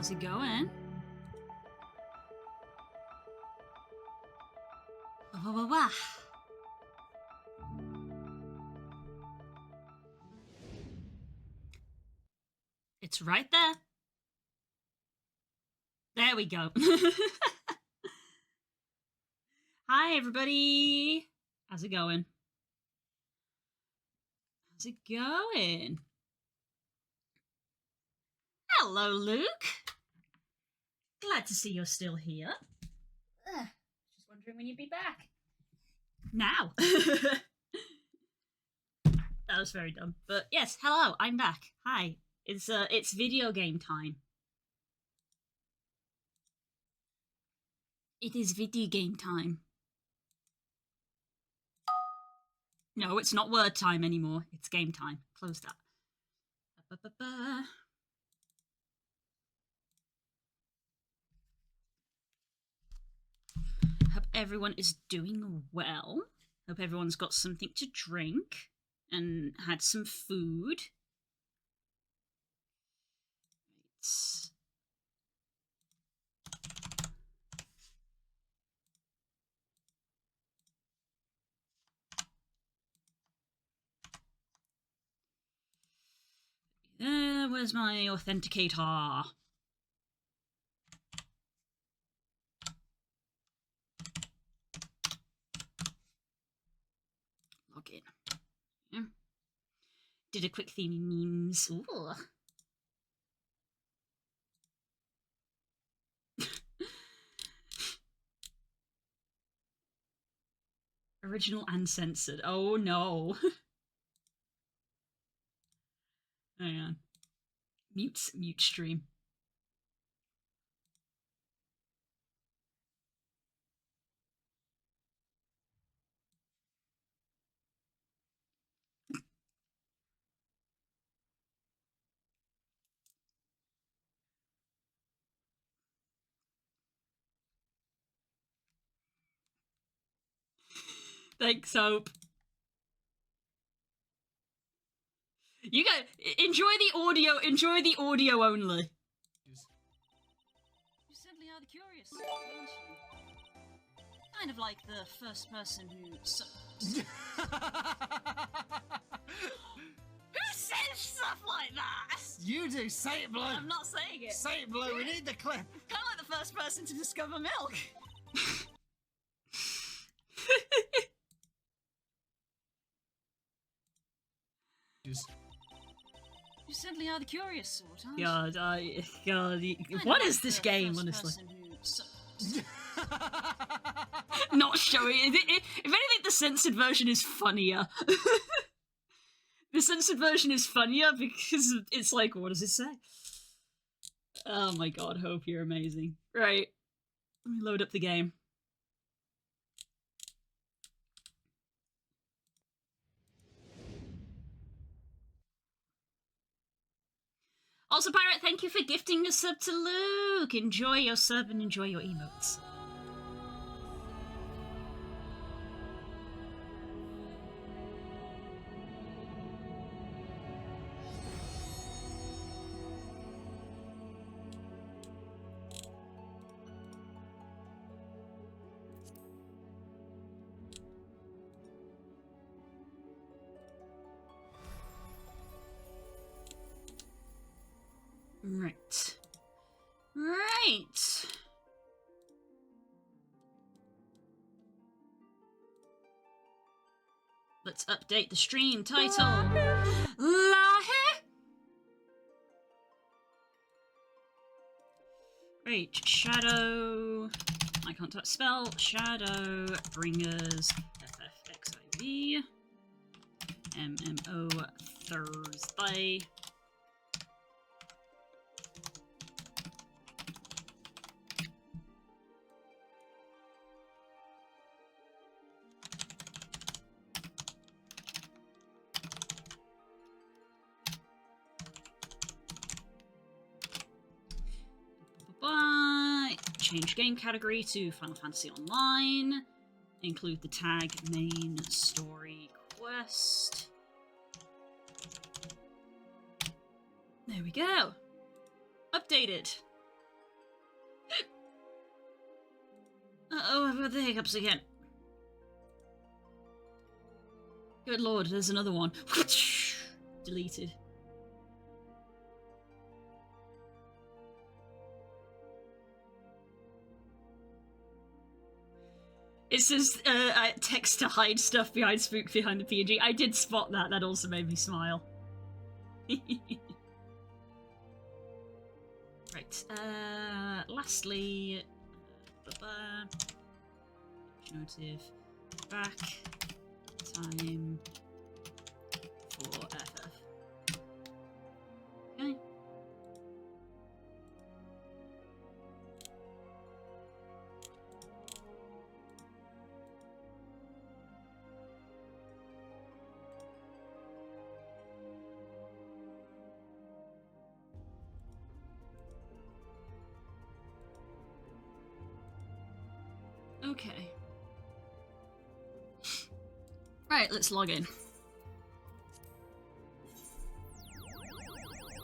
How's it going? Wah, wah, wah. It's right there. There we go. Hi, everybody. How's it going? How's it going? Hello, Luke. Glad to see you're still here. Just wondering when you'd be back. Now. That was very dumb. But yes, hello, I'm back. Hi. It's video game time. It is video game time. No, it's not word time anymore. It's game time. Close that. Ba-ba-ba. Hope everyone is doing well. Hope everyone's got something to drink and had some food. Where's my authenticator? Log in. Yeah. Did a quick theme memes. Ooh. Original and censored. Oh no. Hang on. Mute stream. Thanks, Hope. You guys enjoy the audio only. You certainly are the curious, aren't you? Kind of like the first person who Who says stuff like that? You do, say it, Blue. I'm not saying it. Say it, Blue, we need the clip. Kind of like the first person to discover milk. You certainly are the curious sort, aren't you? God, what is this game, honestly? Not showing it. If anything, the censored version is funnier. The censored version is funnier because it's like, what does it say? Oh my god, Hope, you're amazing. Right, let me load up the game. Also, Pirate, thank you for gifting a sub to Luke. Enjoy your sub and enjoy your emotes. Right. Right. Let's update the stream title. Great. Shadow. I can't type spell. Shadowbringers. FFXIV. MMO Thursday. Change game category to Final Fantasy Online. Include the tag main story quest. There we go. Updated. Oh, I've got the hiccups again. Good lord, there's another one. Deleted. It says text to hide stuff behind Spook behind the PNG. I did spot that. That also made me smile. Right. Lastly, notive back time for FF. Okay. Okay. Right, let's log in.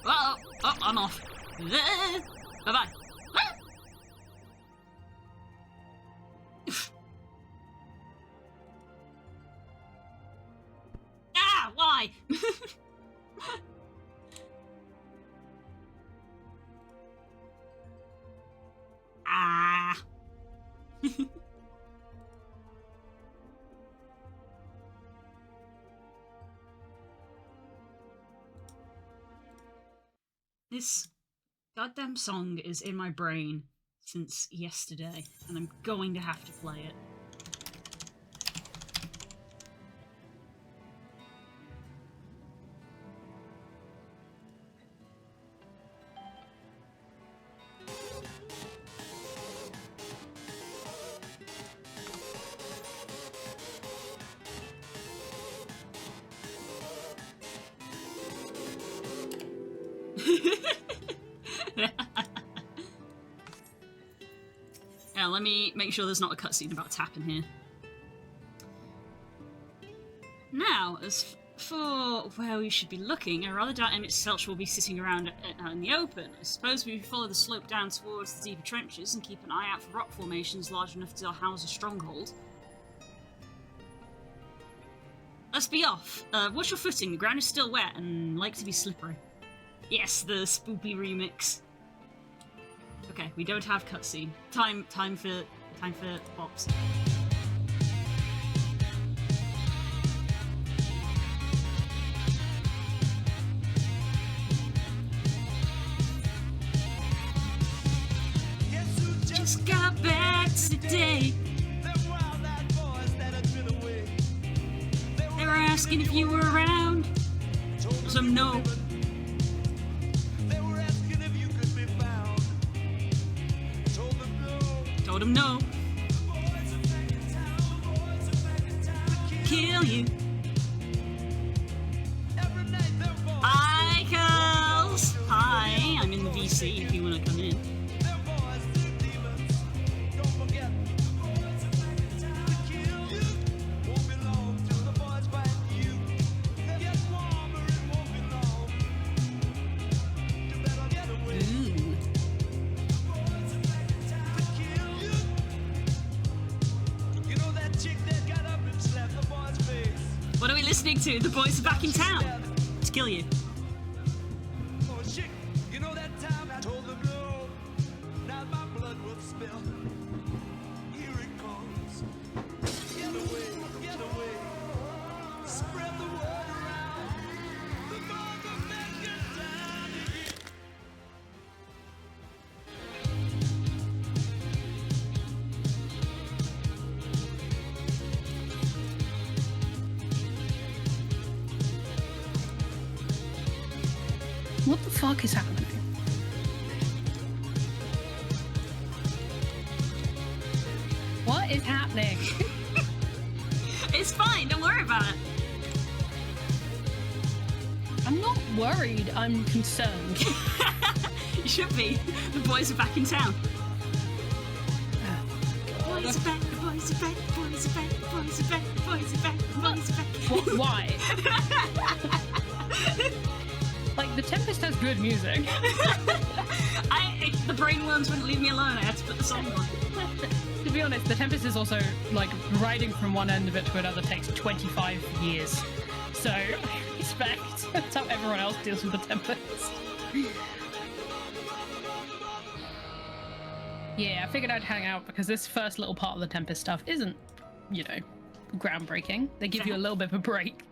Oh, I'm off. Bye-bye. Ah, why? Ah. This goddamn song is in my brain since yesterday, and I'm going to have to play it. Now, let me make sure there's not a cutscene about tapping here. Now, as for where we should be looking, I rather doubt Emmett Selch will be sitting around out in the open. I suppose we follow the slope down towards the deeper trenches and keep an eye out for rock formations large enough to house a stronghold. Let's be off. Watch your footing. The ground is still wet and like to be slippery. Yes, the spoopy remix. Okay, we don't have cutscene. Time for bops. Just got back today. They were asking if you were around. So no. Told him no. Kill you. Hi, Curls. Hi, I'm in the VC if you want to come in. What are we listening to? The boys are back in town to kill you. Oh shit, you know that time I told them no, now my blood will spill. Here it comes. Get away, spread the word around. The motherfucking down here. What the fuck is happening? What is happening? It's fine, don't worry about it. I'm not worried, I'm concerned. You should be. The boys are back in town. Boys are back, the boys are back, the boys are back, the boys are back, the boys are back, the boys are back. What, why? Like, The Tempest has good music. The brainworms wouldn't leave me alone. I had to put the song on. to be honest, the Tempest is also, like, riding from one end of it to another takes 25 years. So, I respect that's how everyone else deals with the Tempest. Yeah, I figured I'd hang out because this first little part of the Tempest stuff isn't, you know, groundbreaking. They give you a little bit of a break.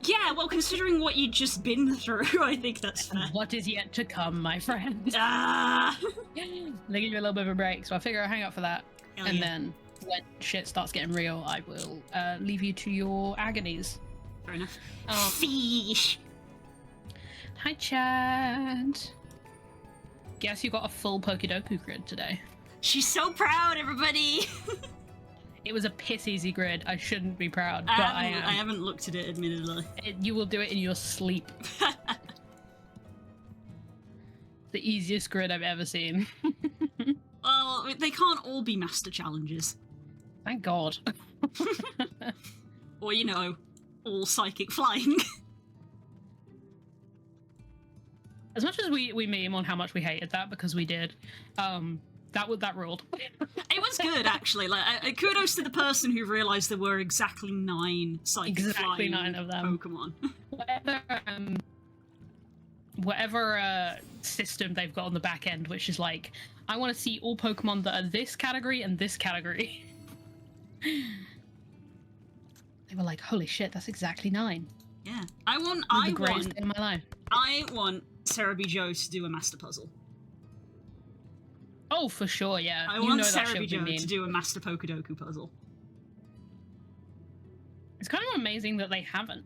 Yeah, well, considering what you'd just been through, I think that's fair. What is yet to come, my friend? Ah! They give you a little bit of a break, so I figure I'll hang out for that. Hell And yeah. then when shit starts getting real, I will leave you to your agonies. Fair enough. Oh. Fish! Hi, Chad. Guess you got a full Pokedoku grid today. She's so proud, everybody! It was a piss easy grid. I shouldn't be proud, I but haven't, I am. I haven't looked at it, admittedly. You will do it in your sleep. The easiest grid I've ever seen. Well, they can't all be master challenges. Thank God. Or, you know, all psychic flying. As much as we meme on how much we hated that, because we did, that ruled. It was good, actually. Like, kudos to the person who realised there were exactly 9 psychic Exactly flying 9 of them. Pokemon. Whatever system they've got on the back end, which is like, I want to see all Pokemon that are this category and this category. They were like, holy shit, that's exactly 9. Yeah. I The greatest day of my life. want Cerebi Joe to do a master puzzle. Oh, for sure, yeah. I You want know that shit Cerebi would be Joe mean. to do a master Pokedoku puzzle. It's kind of amazing that they haven't.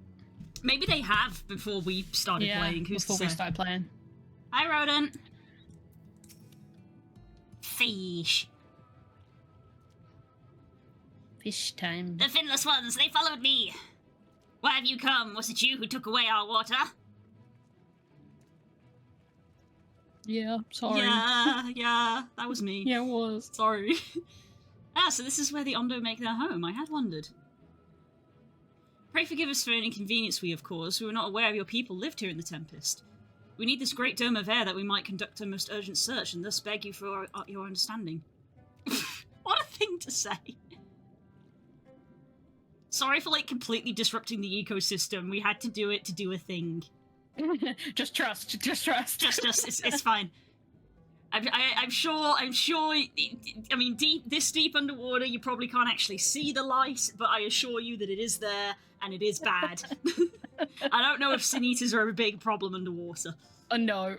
Maybe they have before we started playing. Who's before to we say? started playing. Hi, Rodent. Fish. Fish time. The finless ones, they followed me. Why have you come? Was it you who took away our water? Yeah, sorry. Yeah, that was me. Yeah, it was. Sorry. So this is where the Ondo make their home. I had wondered. Pray forgive us for any inconvenience we have caused. We were not aware of your people lived here in the Tempest. We need this great dome of air that we might conduct a most urgent search, and thus beg you for your understanding. What a thing to say. Sorry for, like, completely disrupting the ecosystem. We had to do it to do a thing. Just trust. It's fine. I'm sure, I mean, this deep underwater, you probably can't actually see the light, but I assure you that it is there, and it is bad. I don't know if sin eaters are a big problem underwater. No.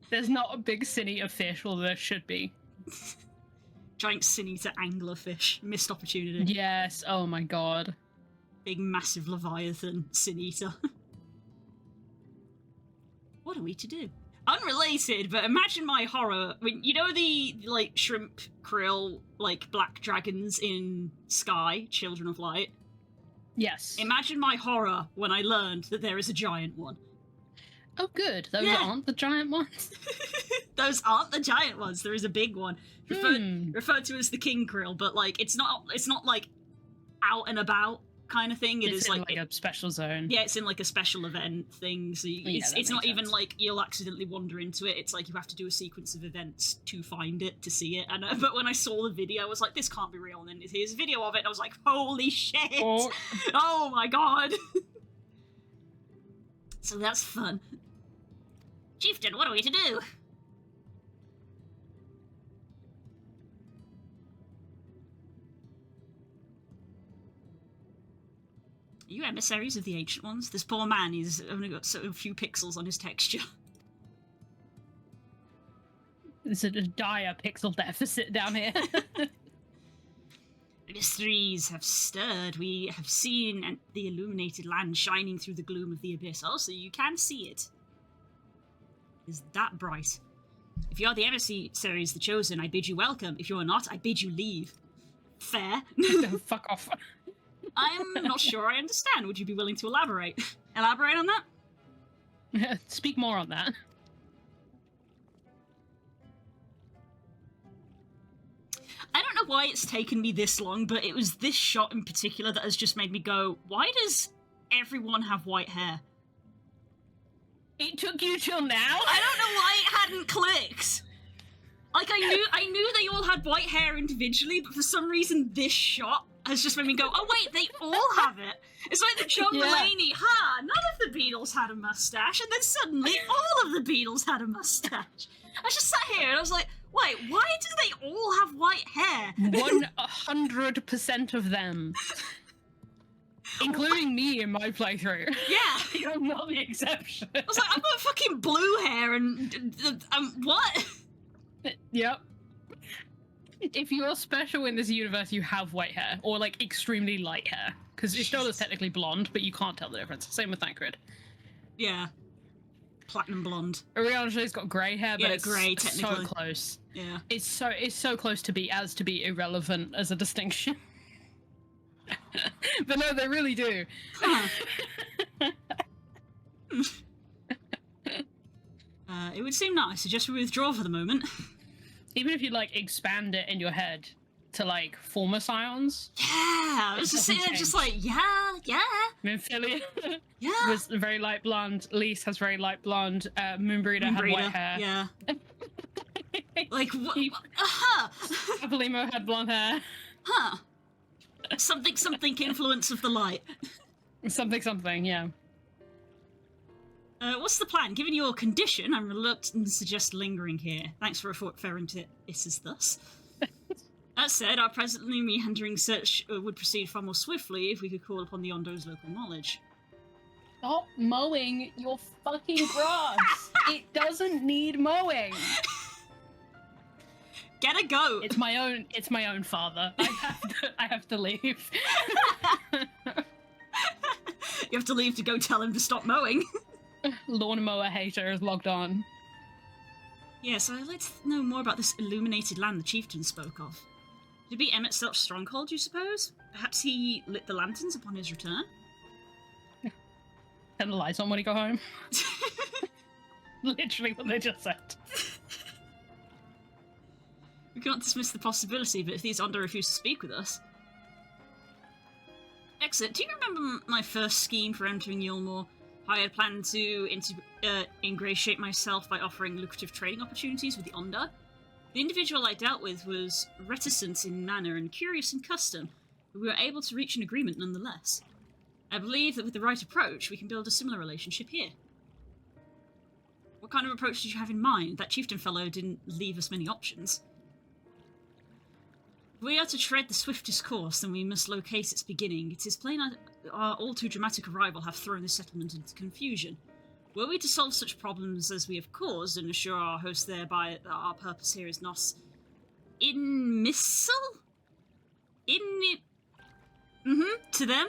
There's not a big sin eater fish, although there should be. Giant sin eater anglerfish. Missed opportunity. Yes, oh my god. Big, massive leviathan sin eater. What are we to do? Unrelated, but imagine my horror when you know the like shrimp krill like black dragons in Sky, Children of Light. Yes. Imagine my horror when I learned that there is a giant one. Oh good, those Yeah. aren't the giant ones. Those aren't the giant ones. There is a big one referred to as the king krill, but like it's not like out and about kind of thing. It's is in like a special zone. yeah, it's in like a special event thing, so it's not makes even sense. like you'll accidentally wander into it. It's like you have to do a sequence of events to find it, to see it. And but when I saw the video, I was like, this can't be real. And then here's a video of it, and I was like, holy shit! Oh. Oh my god! So that's fun. Chieftain, what are we to do? Are you emissaries of the Ancient Ones? This poor man, he's only got so few pixels on his texture. There's a dire pixel deficit down here. Mysteries have stirred. We have seen the illuminated land shining through the gloom of the abyss. Also, you can see it. Is that bright? If you are the emissaries, the chosen, I bid you welcome. If you are not, I bid you leave. Fair. Fuck off. I'm not sure I understand. Would you be willing to elaborate? Elaborate on that? Speak more on that. I don't know why it's taken me this long, but it was this shot in particular that has just made me go, why does everyone have white hair? It took you till now? I don't know why it hadn't clicked. Like, I knew they all had white hair individually, but for some reason this shot has just made me go, oh wait, they all have it. It's like the John Mulaney, none of the Beatles had a mustache, and then suddenly all of the Beatles had a mustache. I just sat here and I was like, wait, why do they all have white hair? 100% of them. Including me in my playthrough. Yeah. You're not the exception. I was like, I've got fucking blue hair and what? Yep. If you're special in this universe, you have white hair, or like extremely light hair, because Ishtola's technically blonde, but you can't tell the difference. Same with Thancred. Yeah. Platinum blonde. Ariana's got grey hair, but yeah, it's grey, technically. so close. Yeah. It's so close to be irrelevant as a distinction. But no, they really do. Huh. It would seem nice. I suggest we withdraw for the moment. Even if you like expand it in your head to like former scions. Yeah, I was just sitting there, just like, yeah. Minfilia Yeah. was very light blonde. Lise has very light blonde. Moonbreeder had white hair. Yeah. Like, what? Avalimo had blonde hair. Huh. Something influence of the light. Something, yeah. What's the plan? Given your condition, I'm reluctant to suggest lingering here. Thanks for referring to it as thus. That said, our presently meandering search would proceed far more swiftly if we could call upon the Ondo's local knowledge. Stop mowing your fucking grass. It doesn't need mowing. Get a goat. It's my own father. I have to leave. You have to leave to go tell him to stop mowing. Lawnmower hater is logged on. Yes, I'd like to know more about this illuminated land the chieftain spoke of. Did it be Emmet Selch's stronghold, you suppose? Perhaps he lit the lanterns upon his return? Turn the lights on when you go home. Literally what they just said. We cannot dismiss the possibility, but if these Ondo refuse to speak with us... Exit, do you remember my first scheme for entering Yulmore? I had planned to ingratiate myself by offering lucrative trading opportunities with the Onda. The individual I dealt with was reticent in manner and curious in custom, but we were able to reach an agreement nonetheless. I believe that with the right approach, we can build a similar relationship here. What kind of approach did you have in mind? That chieftain fellow didn't leave us many options. If we are to tread the swiftest course, then we must locate its beginning. It is plain our all-too-dramatic arrival have thrown this settlement into confusion. Were we to solve such problems as we have caused, and assure our host thereby that our purpose here is not immiscible? To them,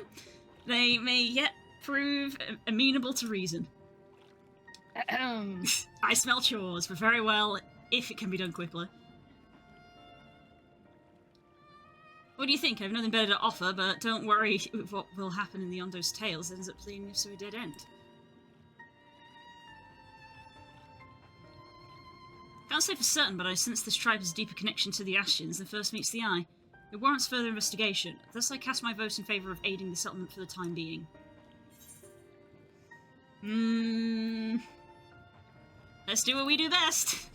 they may yet prove amenable to reason. I smell chores, but very well, if it can be done quickly. What do you think? I have nothing better to offer, but don't worry with what will happen in the Ondo's tales. It ends up leading us to a dead end. Can't say for certain, but I sense this tribe has a deeper connection to the Ashians than first meets the eye. It warrants further investigation. Thus I cast my vote in favour of aiding the settlement for the time being. Let's do what we do best.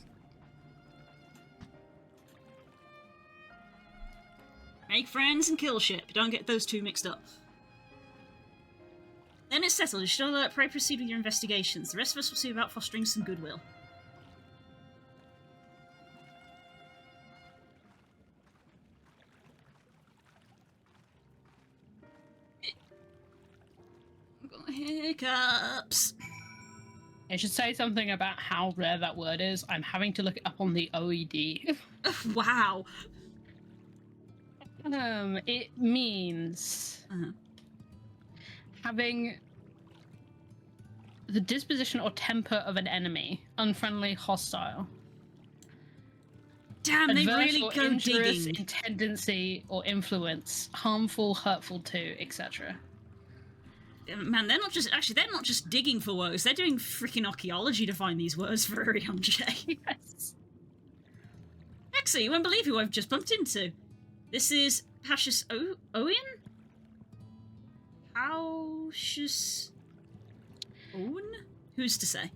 Make friends and kill shit, but don't get those two mixed up. Then it's settled. You should pray proceed with your investigations. The rest of us will see about fostering some goodwill. I've got hiccups. I should say something about how rare that word is. I'm having to look it up on the OED. Wow. It means having the disposition or temper of an enemy, unfriendly, hostile. Damn, they Adverse really or go injurious digging. in tendency or influence, harmful, hurtful to, etc. Man, they're not just digging for words, they're doing freaking archaeology to find these words for Arianjay. Yes. Actually, you won't believe who I've just bumped into. This is Pashus Owen? Pashus Owen? Who's to say?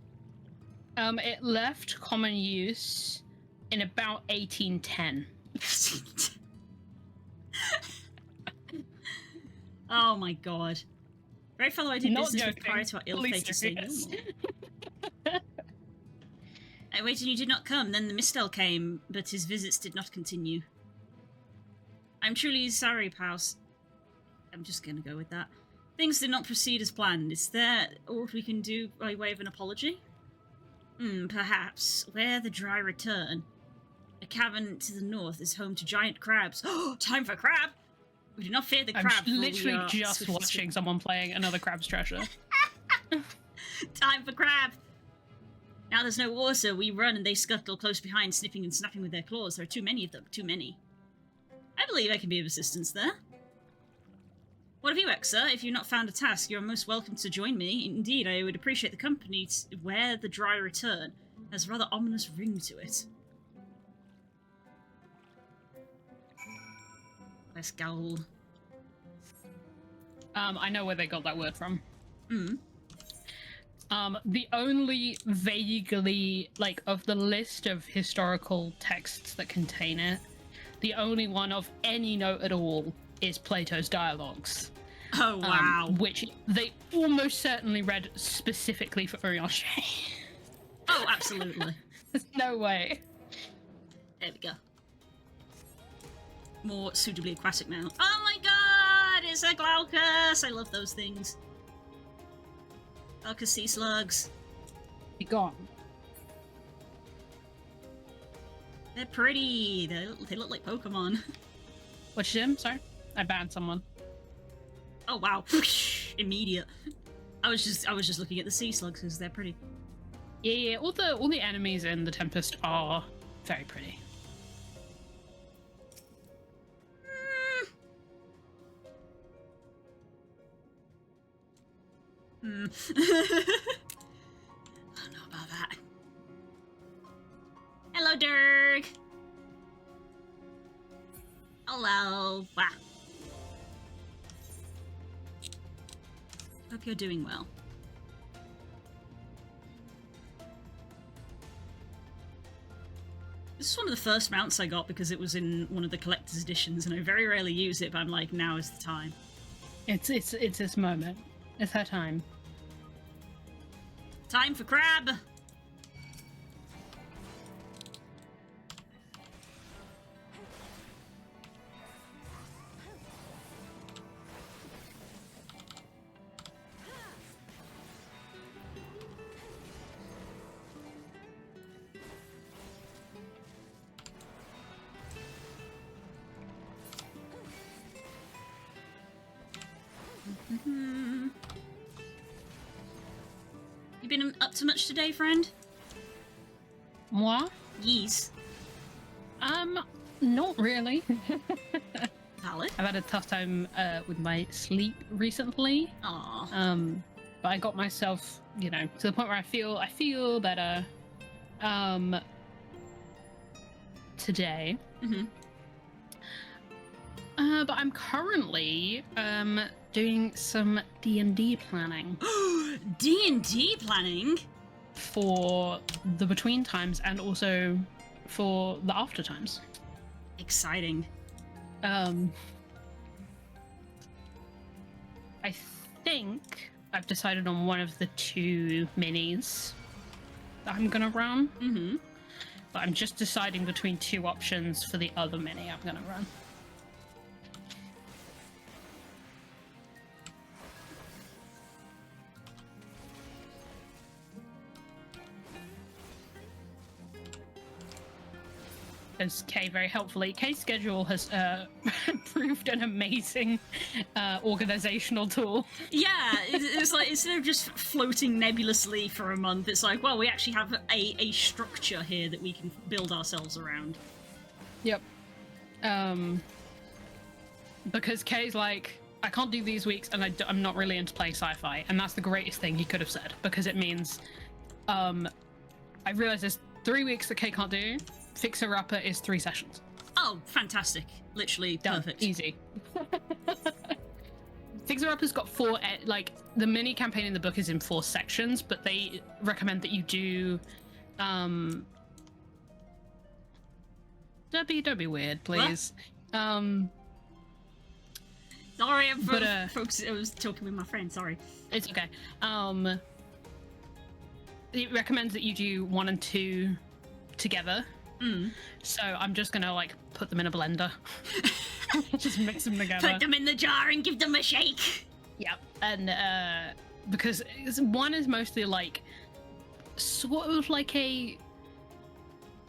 It left common use in about 1810. Oh my god. Very fellow I did Not business with joking. prior to our Fully ill-fated serious. I waited and you did not come, then the mistel came, but his visits did not continue. I'm truly sorry, Paus. I'm just gonna go with that. Things did not proceed as planned. Is there aught we can do by way of an apology? Perhaps. Where the dry return. A cavern to the north is home to giant crabs. Oh, time for crab! We do not fear the I'm crab. for we literally are just swift and watching someone playing another Crab's Treasure. Time for crab! Now there's no water, we run and they scuttle close behind, snipping and snapping with their claws. There are too many of them, too many. I believe I can be of assistance there. What of you, Exa? If you've not found a task, you're most welcome to join me. Indeed, I would appreciate the company where the dry return has a rather ominous ring to it. Let's go. I know where they got that word from. Mm. The only vaguely, like, of the list of historical texts that contain it, the only one of any note at all is Plato's Dialogues. Oh, wow. Which they almost certainly read specifically for Urianger. Oh, absolutely. There's no way. There we go. More suitably aquatic now. Oh my god! It's a Glaucus! I love those things. Glaucus sea slugs. Be gone. They're pretty. They look like Pokemon. What's Jim? Sorry? I banned someone. Oh wow. Immediate. I was just looking at the sea slugs because they're pretty. Yeah, all the enemies in the Tempest are very pretty. I don't know about that. Hello, Dirk. Hello. Wow. Hope you're doing well. This is one of the first mounts I got because it was in one of the collector's editions, and I very rarely use it, but I'm like, now is the time. It's this moment. It's her time. Time for crab! You been up to much today, friend? Moi? Yes. Not really. Valid. I've had a tough time with my sleep recently. Aww. But I got myself, to the point where I feel better. Today. Mm-hmm. But I'm currently doing some D&D planning D&D planning? for the between times and also for the after times. Exciting. I think I've decided on one of the two minis that I'm gonna run. Mm-hmm. But I'm just deciding between two options for the other mini I'm gonna run. As Kay very helpfully, Kay's schedule has proved an amazing organizational tool. Yeah, it's like, instead of just floating nebulously for a month, it's like, well, we actually have a structure here that we can build ourselves around. Yep. Because Kay's like, I can't do these weeks, and I'm not really into playing sci-fi, and that's the greatest thing he could have said, because it means, I realize there's 3 weeks that Kay can't do. Fixer Upper is 3 sessions. Oh, fantastic. Literally Done. perfect. Easy. Fixer Upper's got 4, the mini campaign in the book is in 4 sections, but they recommend that you do, Don't be weird, please. Sorry, I'm But, folks. I was talking with my friend. Sorry. It's okay. It recommends that you do 1 and 2 together. So I'm just gonna like put them in a blender. Just mix them together. Put them in the jar and give them a shake. Yep. And because 1 is mostly like sort of like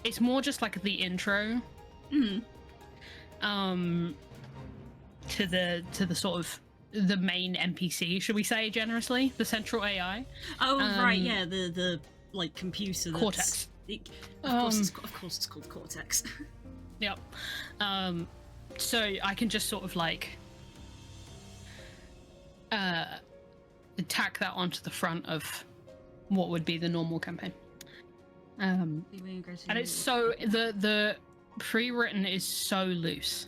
it's more just like the intro. To the sort of the main NPC, should we say generously, the central AI. Oh right, yeah, the like computer. Cortex. Of course, it's called Cortex. Yep. So I can just sort of like tack that onto the front of what would be the normal campaign. And it's so the pre-written is so loose.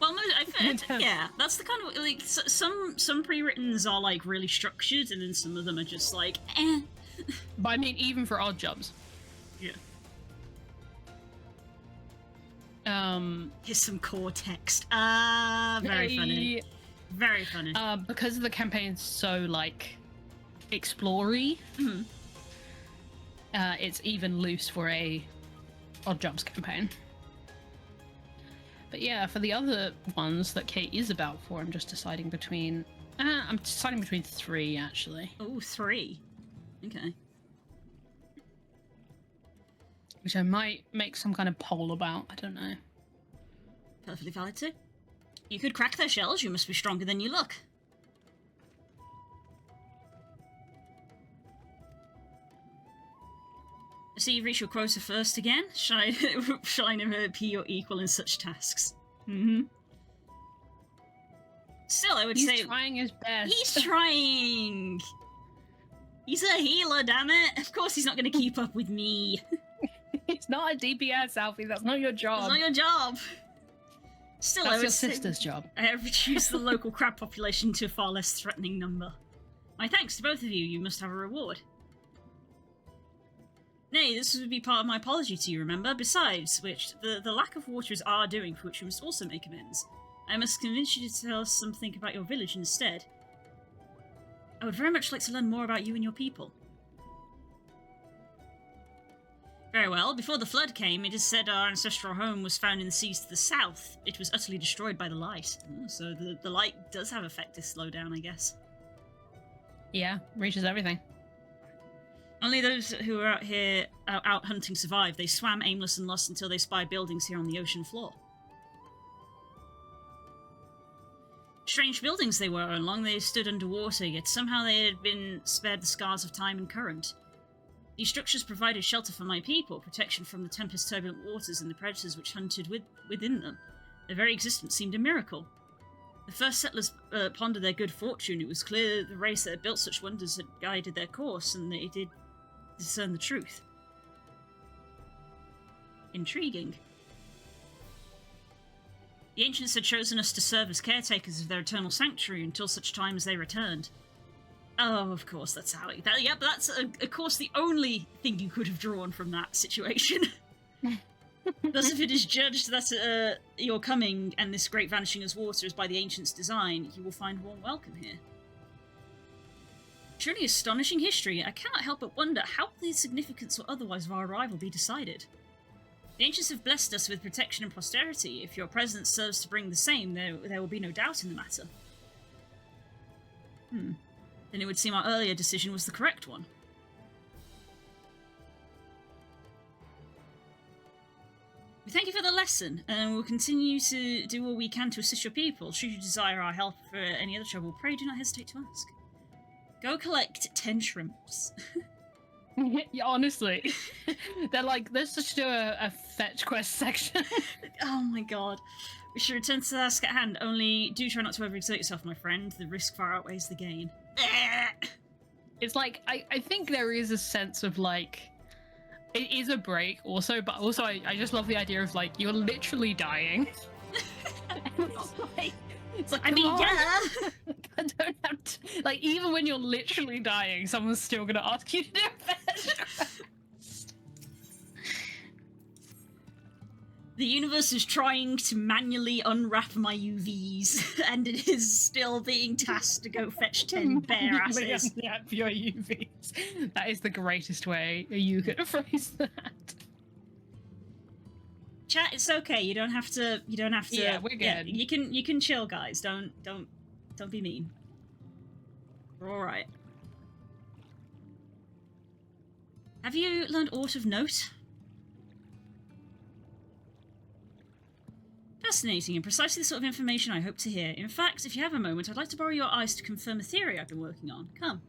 Well, no, I think yeah, that's the kind of like some pre-writtens are like really structured, and then some of them are just like eh. But I mean, even for odd jobs. Yeah. Here's some core text. Very funny. Very funny. Because the campaign's so like explory, it's even loose for a odd jobs campaign. But yeah, for the other ones that Kate is about for, I'm just deciding between. I'm deciding between 3 actually. Oh, 3. Okay. Which I might make some kind of poll about. I don't know. Perfectly valid too. You could crack their shells. You must be stronger than you look. I see you've reached your quota first again. Shall I never be your equal in such tasks? Still, I would say... He's trying his best. He's trying! He's a healer, damn it! Of course he's not going to keep up with me. It's not a DPS, Alfie. That's not your job. That's not your job. Still, That's I would your say sister's job. I have reduced the local crab population to a far less threatening number. My thanks to both of you. You must have a reward. Nay, this would be part of my apology to you, remember? Besides which, the lack of water is our doing, for which we must also make amends. I must convince you to tell us something about your village instead. I would very much like to learn more about you and your people. Very well. Before the flood came, it is said our ancestral home was found in the seas to the south. It was utterly destroyed by the light. So the light does have effect to slow down, I guess. Yeah, reaches everything. Only those who are out hunting survive. They swam aimless and lost until they spied buildings here on the ocean floor. Strange buildings they were, and long they stood underwater, yet somehow they had been spared the scars of time and current. These structures provided shelter for my people, protection from the tempest's turbulent waters and the predators which hunted within them. Their very existence seemed a miracle. The first settlers pondered their good fortune. It was clear that the race that had built such wonders had guided their course, and they did discern the truth. Intriguing. The ancients had chosen us to serve as caretakers of their eternal sanctuary until such time as they returned. Oh, of course, that's how it... yeah, but that's, of course, the only thing you could have drawn from that situation. Thus, if it is judged that your coming and this great vanishing as water is by the ancients' design, you will find warm welcome here. Truly astonishing history. I cannot help but wonder how the significance or otherwise of our arrival be decided. The ancients have blessed us with protection and prosperity. If your presence serves to bring the same, there will be no doubt in the matter. Then it would seem our earlier decision was the correct one. We thank you for the lesson, and we'll continue to do all we can to assist your people. Should you desire our help for any other trouble, pray do not hesitate to ask. Go collect 10 shrimps. Yeah, honestly. They're like, let's just do a fetch quest section. Oh my god. We should return to the task at hand, only do try not to overexert yourself, my friend. The risk far outweighs the gain. It's like, I think there is a sense of like, it is a break also, but also I just love the idea of like, you're literally dying. It's like, I mean, yeah. I don't have to, like, even when you're literally dying, someone's still gonna ask you to do it. The universe is trying to manually unwrap my UVs, and it is still being tasked to go fetch 10 bear asses. Yeah, your UVs. That is the greatest way you could phrase that. Chat, it's okay. You don't have to. Yeah, we're good. Yeah, you can chill, guys. Don't be mean. We're all right. Have you learned aught of note? Fascinating and precisely the sort of information I hope to hear. In fact, if you have a moment, I'd like to borrow your eyes to confirm a theory I've been working on. Come.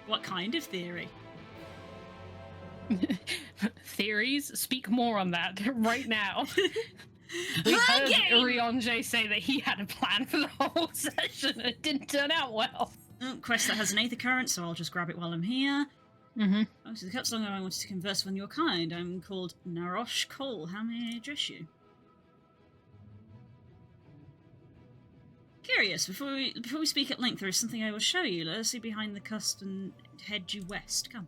What kind of theory? Theories? Speak more on that right now. We heard Rionje say that he had a plan for the whole session and it didn't turn out well. Oh, quest that has an aether current, so I'll just grab it while I'm here. Mm-hmm. Oh, so the cups long I wanted to converse with your kind. I'm called Narosh Cole. How may I address you? Curious, before we speak at length, there is something I will show you. Let us see behind the cusp and head due west. Come.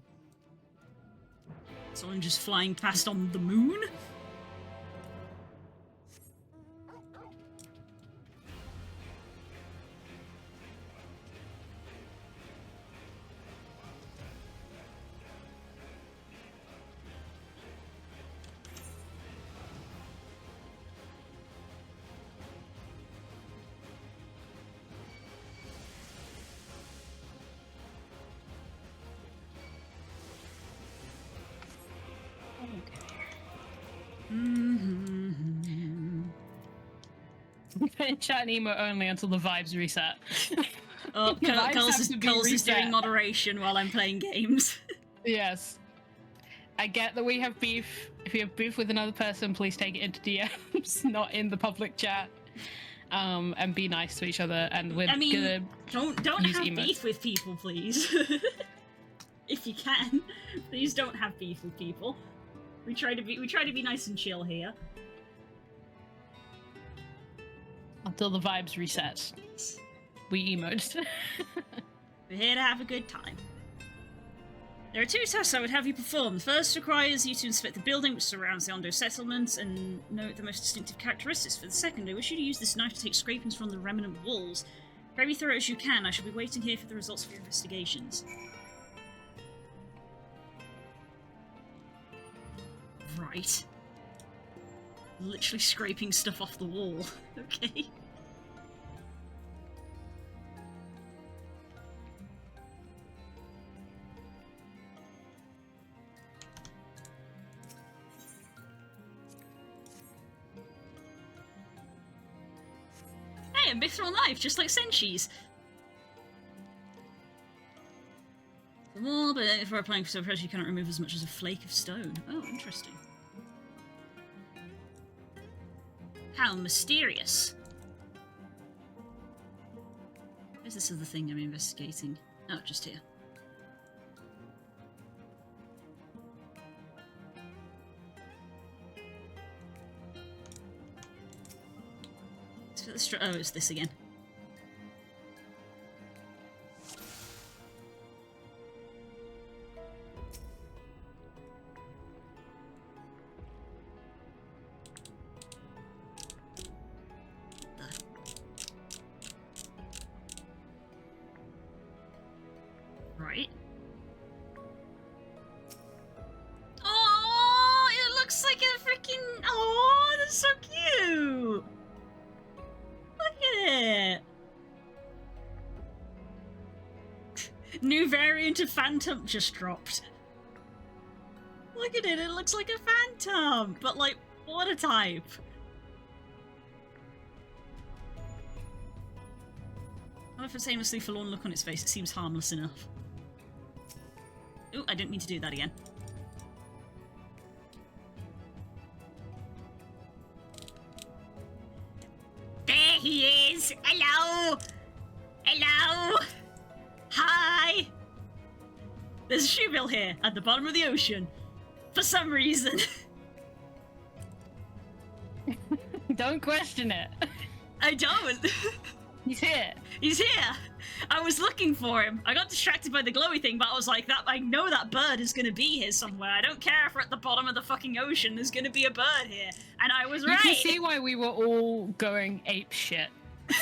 Someone just flying past on the moon? Chat and emo only until the vibes reset. Oh, The vibes have to be Coles is reset. doing moderation while I'm playing games. Yes. I get that we have beef. If you have beef with another person, please take it into DMs, not in the public chat. And be nice to each other. And we're gonna don't use have emotes. beef with people, please. If you can, please don't have beef with people. We try to be nice and chill here. Until the vibes reset. We emote. We're here to have a good time. There are 2 tasks I would have you perform. The first requires you to inspect the building which surrounds the Ondo settlement and note the most distinctive characteristics. For the second, I wish you to use this knife to take scrapings from the remnant walls. Pray be thorough as you can. I shall be waiting here for the results of your investigations. Right. Literally scraping stuff off the wall. Okay. Hey, a mithril knife, just like Senshi's. For more, but if we're applying for so pressure, you cannot remove as much as a flake of stone. Oh, interesting. How mysterious. Where's this other thing I'm investigating? Oh, just here. Oh, it's this again. Right. Oh, it looks like a freaking... Oh, that's so cute! Look at it! New variant of Phantom just dropped. Look at it, it looks like a Phantom! But like, water type. I love its aimlessly forlorn look on its face, it seems harmless enough. Ooh, I didn't mean to do that again. There he is! Hello! Hello! Hi! There's a shoebill here, at the bottom of the ocean. For some reason. Don't question it. I don't. He's here. He's here! I was looking for him. I got distracted by the glowy thing, but I was like, I know that bird is gonna be here somewhere. I don't care if we're at the bottom of the fucking ocean, there's gonna be a bird here. And I was right! You can see why we were all going ape shit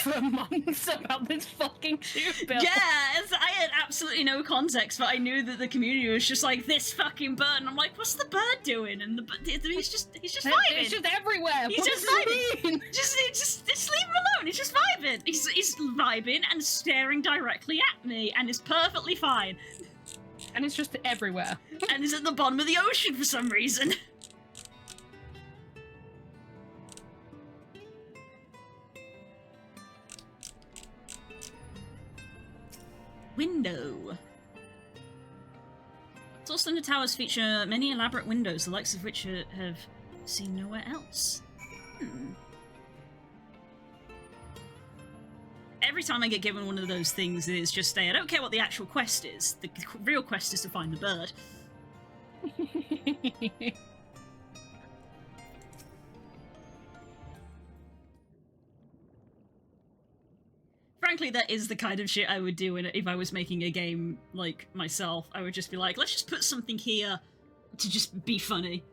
for months about this fucking shoe build. Yeah, I had absolutely no context, but I knew that the community was just like, this fucking bird, and I'm like, what's the bird doing? And he's just vibing. It's just everywhere. He's What just does it vibing. mean? Just leave him alone. He's just vibing. He's vibing and staring directly at me, and it's perfectly fine. And it's just everywhere. And he's at the bottom of the ocean for some reason. Window. Tall slender towers feature many elaborate windows, the likes of which have seen nowhere else. Every time I get given one of those things, it's just I don't care what the actual quest is. The real quest is to find the bird. Frankly, that is the kind of shit I would do if I was making a game like myself. I would just be like, let's just put something here to just be funny,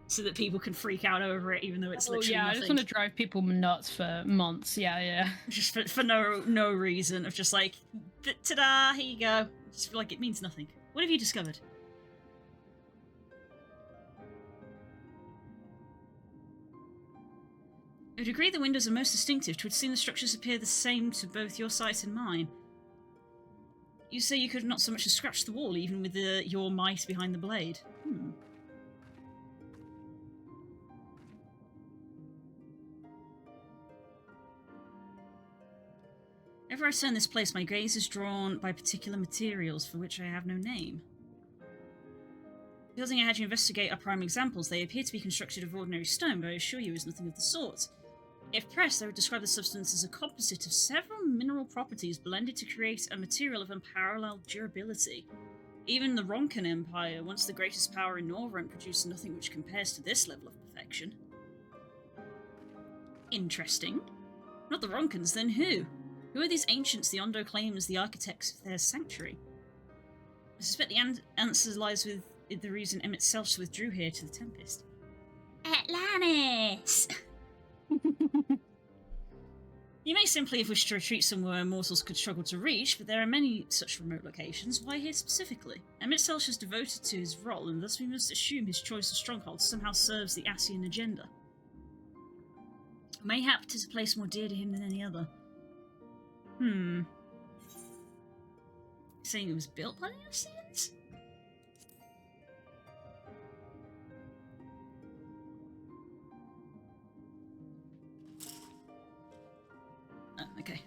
so that people can freak out over it, even though it's literally nothing. I just want to drive people nuts for months. Yeah. Just for no reason of just like, ta-da, here you go. Just like it means nothing. What have you discovered? I would agree the windows are most distinctive. 'Twould seem the structures appear the same to both your sight and mine. You say you could not so much as scratch the wall, even with your might behind the blade. Whenever I turn this place, my gaze is drawn by particular materials for which I have no name. The building I had you investigate are prime examples. They appear to be constructed of ordinary stone, but I assure you is nothing of the sort. If pressed, I would describe the substance as a composite of several mineral properties blended to create a material of unparalleled durability. Even the Ronkan Empire, once the greatest power in Northrend, produced nothing which compares to this level of perfection. Interesting. Not the Ronkans, then who? Who are these ancients the Ondo claim as the architects of their sanctuary? I suspect the answer lies with the reason Emmett Selch withdrew here to the Tempest. Atlantis! You may simply have wished to retreat somewhere mortals could struggle to reach, but there are many such remote locations. Why here specifically? Emmett Selch is devoted to his role, and thus we must assume his choice of stronghold somehow serves the Asian agenda. Mayhap it is a place more dear to him than any other. Saying it was built by the Asians? Oh, okay.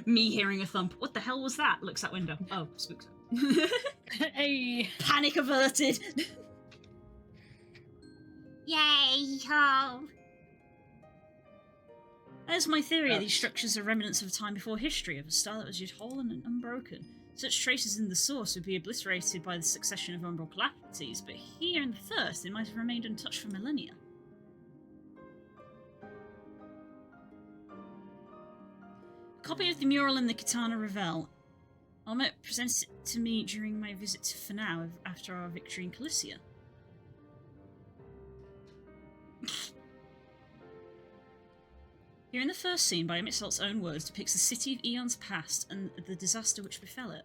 Me hearing a thump. What the hell was that? Looks out window. Oh, spooks. Hey. Panic averted. Yay, ho. There's my theory. These structures are remnants of a time before history, of a style that was yet whole and unbroken. Such traces in the source would be obliterated by the succession of umbral calamities, but here in the first, it might have remained untouched for millennia. A copy of the mural in the Katana Revel. Almet presents it to me during my visit to Fanau after our victory in Calicia. Here in the first scene, by Emmett Selch's own words, depicts the city of eons past and the disaster which befell it.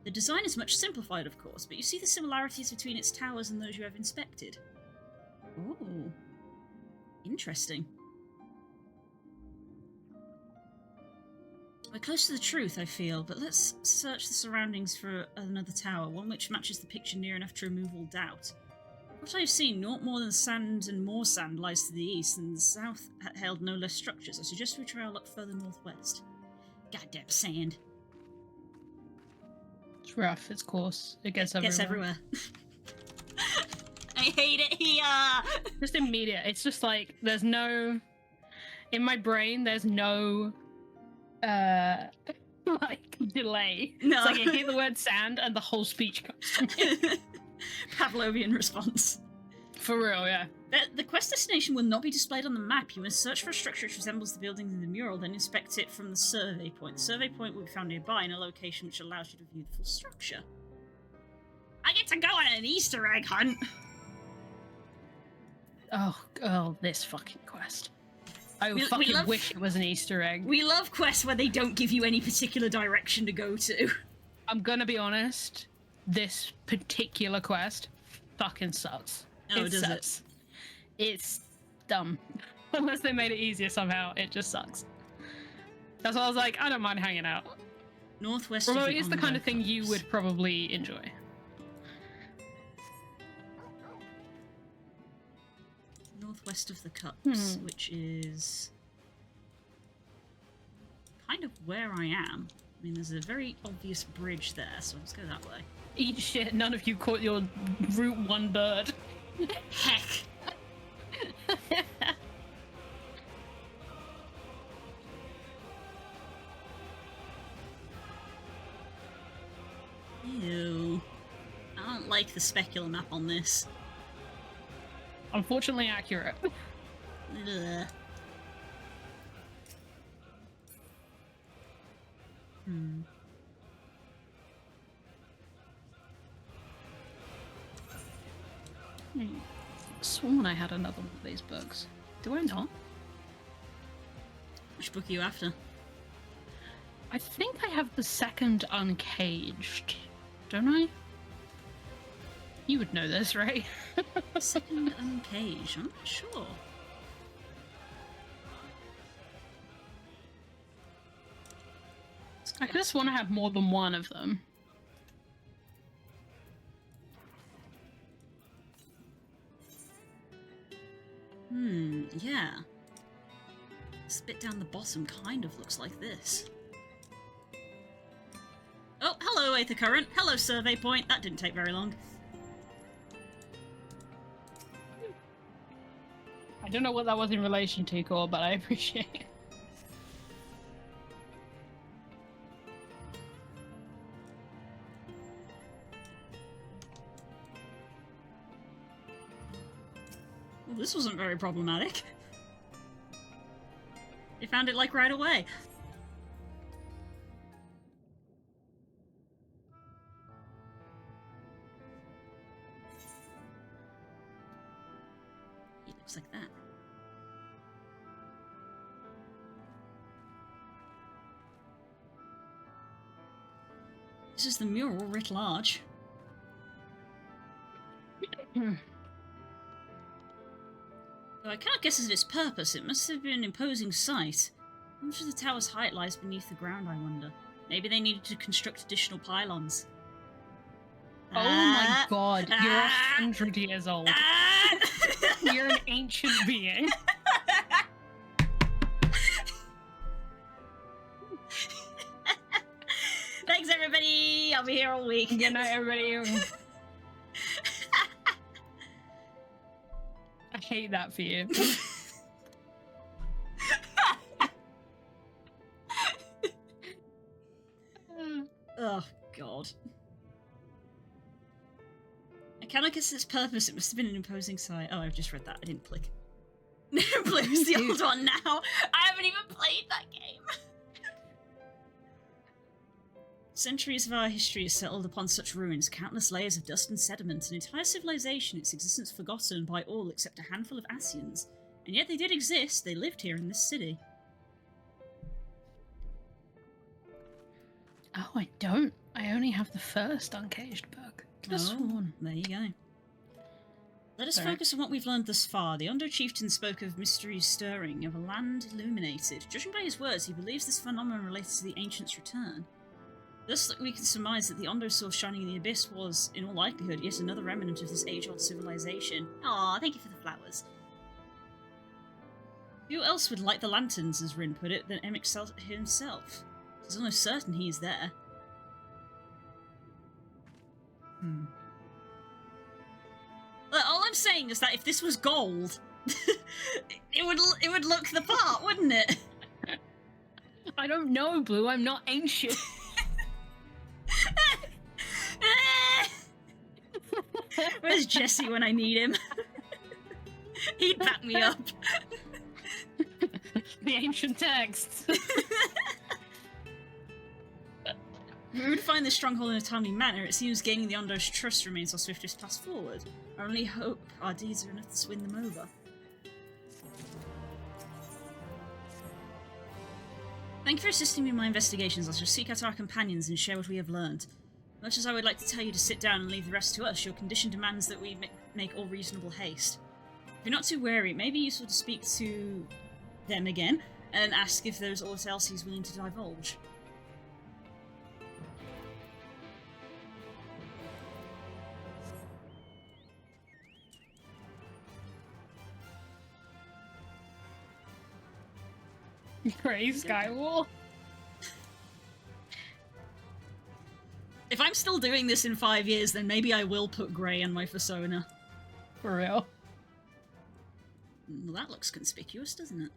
The design is much simplified, of course, but you see the similarities between its towers and those you have inspected. Ooh. Interesting. We're close to the truth, I feel, but let's search the surroundings for another tower, one which matches the picture near enough to remove all doubt. What I have seen, naught more than sand and more sand lies to the east, and the south held no less structures. I suggest we try our luck further northwest. Goddamn sand. It's rough, it's coarse. It gets everywhere. Gets everywhere. I hate it here! Just immediate. It's just like, there's no... In my brain, there's no... like, delay. No. It's like I hear the word sand and the whole speech comes from it. Pavlovian response. For real, yeah. The quest destination will not be displayed on the map. You must search for a structure which resembles the buildings in the mural, then inspect it from the survey point. The survey point will be found nearby in a location which allows you to view the full structure. I get to go on an Easter egg hunt! Oh, this fucking quest. I We fucking love- wish it was an Easter egg. We love quests where they don't give you any particular direction to go to. I'm gonna be honest, this particular quest fucking sucks. Oh, does it? sucks. It's dumb. Unless they made it easier somehow, it just sucks. That's why I was like, I don't mind hanging out. Northwest Although of it the is the kind of thing you Undercuts. would probably enjoy. Northwest of the Cups, which is kind of where I am. I mean, there's a very obvious bridge there, so let's go that way. Eat shit, none of you caught your Route 1 bird. Heck! Ew. I don't like the specular map on this. Unfortunately accurate. Ugh. Sworn I had another one of these books. Do I not? Which book are you after? I think I have the second Uncaged. Don't I? You would know this, right? Second Uncaged. I'm not sure. I could have sworn I had more than one of them. Yeah. This bit down the bottom kind of looks like this. Oh, hello, Aether Current. Hello, Survey Point. That didn't take very long. I don't know what that was in relation to, Core, but I appreciate it. Well, this wasn't very problematic. They found it, like, right away. It looks like that. This is the mural writ large. Though I cannot guess at its purpose, it must have been an imposing sight. How much of the tower's height lies beneath the ground, I wonder? Maybe they needed to construct additional pylons. Oh my god, you're 100 years old. Ah! You're an ancient being. Thanks, everybody! I'll be here all week. Good night, everybody. I hate that for you. Oh, God. I cannot guess its purpose. It must have been an imposing sight. Oh, I've just read that. I didn't click. Blue's the old one now. I haven't even played that game. Centuries of our history is settled upon such ruins, countless layers of dust and sediment, an entire civilization, its existence forgotten by all except a handful of Asians. And yet they did exist. They lived here in this city. Oh, I don't. I only have the first Uncaged book. Could have sworn. There you go. Let us Sorry. focus on what we've learned thus far. The Undo Chieftain spoke of mysteries stirring, of a land illuminated. Judging by his words, he believes this phenomenon related to the Ancients' return. Thus, we can surmise that the Undo source shining in the abyss was, in all likelihood, yet another remnant of this age-old civilization. Aw, thank you for the flowers. Who else would light the lanterns, as Rin put it, than Emic himself? It is almost certain he is there. Look, all I'm saying is that if this was gold, it would look the part, wouldn't it? I don't know, Blue. I'm not ancient. Where's Jesse when I need him? Back me up. The ancient texts. If we would find this stronghold in a timely manner, it seems gaining the Ondo's trust remains our swiftest path forward. I only hope our deeds are enough to win them over. Thank you for assisting me in my investigations. I shall seek out our companions and share what we have learned. Much as I would like to tell you to sit down and leave the rest to us, your condition demands that we make all reasonable haste. If you're not too wary, it may be useful to speak to them again and ask if there's aught else he's willing to divulge. Grey Skywall. If I'm still doing this in 5 years, then maybe I will put grey in my persona. For real. Well, that looks conspicuous, doesn't it?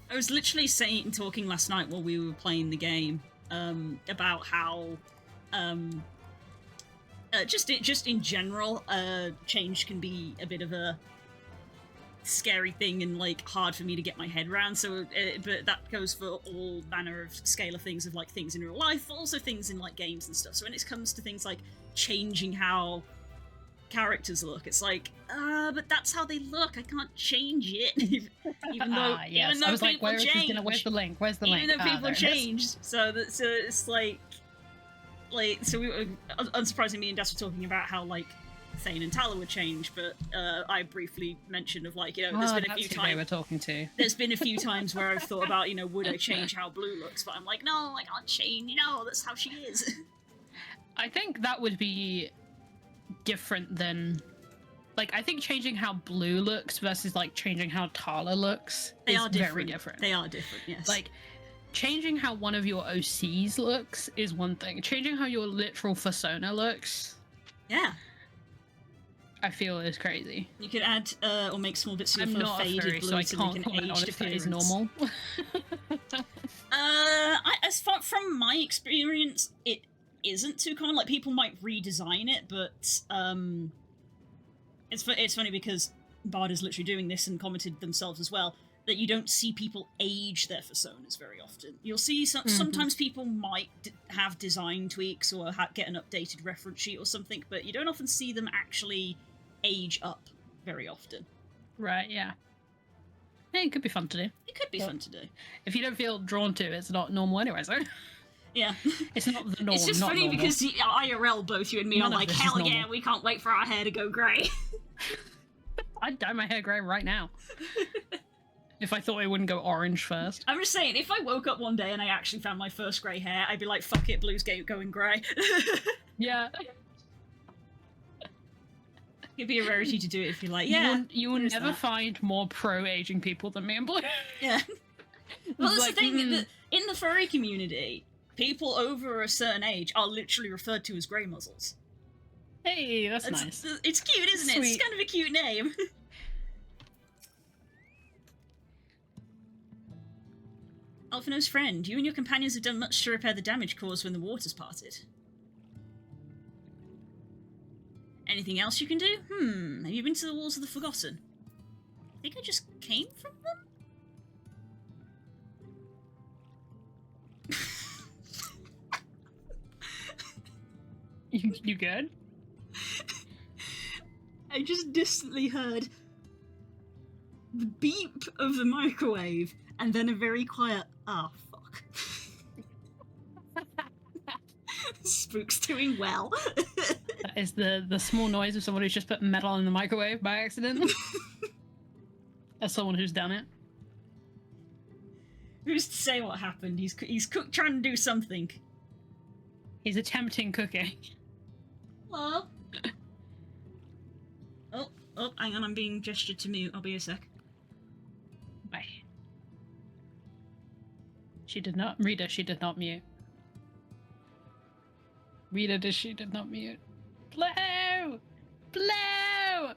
I was literally talking last night while we were playing the game, about how, just in general, change can be a bit of a scary thing and, like, hard for me to get my head around, so, but that goes for all manner of scale of things, of, like, things in real life, but also things in, like, games and stuff. So when it comes to things like changing how characters look, it's like, but that's how they look, I can't change it. even though yes. even though I was like, people change. where's the link? Where's the link? Even though people there it is. changed, so it's like, so we were, unsurprisingly, me and Des were talking about how, like, Thane and Tala would change, but I briefly mentioned of, like, you know, there's been a few That's who they were times. talking to. There's been a few times where I've thought about, you know, would I change how Blue looks? But I'm like, no, I can't change. No, that's how she is. I think that would be different than, like, I think changing how Blue looks versus, like, changing how Tala looks They is are very different. They are different, yes. Like, changing how one of your OCs looks is one thing. Changing how your literal persona looks, yeah. I feel is crazy. You could add or make small bits of I'm your not a faded furry, blue so I to can't make an comment on aged if that appearance. is normal. As far from my experience, it isn't too common. Like, people might redesign it, but it's funny because Bard is literally doing this and commented themselves as well, that you don't see people age their personas very often. You'll see sometimes people might have design tweaks or get an updated reference sheet or something, but you don't often see them actually age up very often. Right, yeah. Hey, it could be fun to do. It could be fun to do. If you don't feel drawn to it, it's not normal anyway, so... Yeah. It's not the norm. It's just not funny normal. because IRL, both you and me None are of like, this is hell normal. yeah, we can't wait for our hair to go grey. I'd dye my hair grey right now. If I thought it wouldn't go orange first. I'm just saying, if I woke up one day and I actually found my first grey hair, I'd be like, fuck it, Blue's going grey. Yeah. It'd be a rarity to do it if you're like, yeah. You will there's never that. find more pro-aging people than me and Blue. Yeah. Well, that's Like, the thing, that in the furry community, people over a certain age are literally referred to as grey muzzles. Hey, that's nice. It's cute, isn't it? It's Sweet. kind of a cute name. Alphino's friend, you and your companions have done much to repair the damage caused when the waters parted. Anything else you can do? Have you been to the Walls of the Forgotten? I think I just came from them? You good? I just distantly heard the beep of the microwave and then a very quiet, ah, fuck. Spook's doing well. That is the small noise of someone who's just put metal in the microwave by accident. As someone who's done it. Who's to say what happened? He's trying to do something. He's attempting cooking. Hello? Oh, hang on, I'm being gestured to mute. I'll be a sec. Bye. She did not mute. She did not mute. Blow! Blow!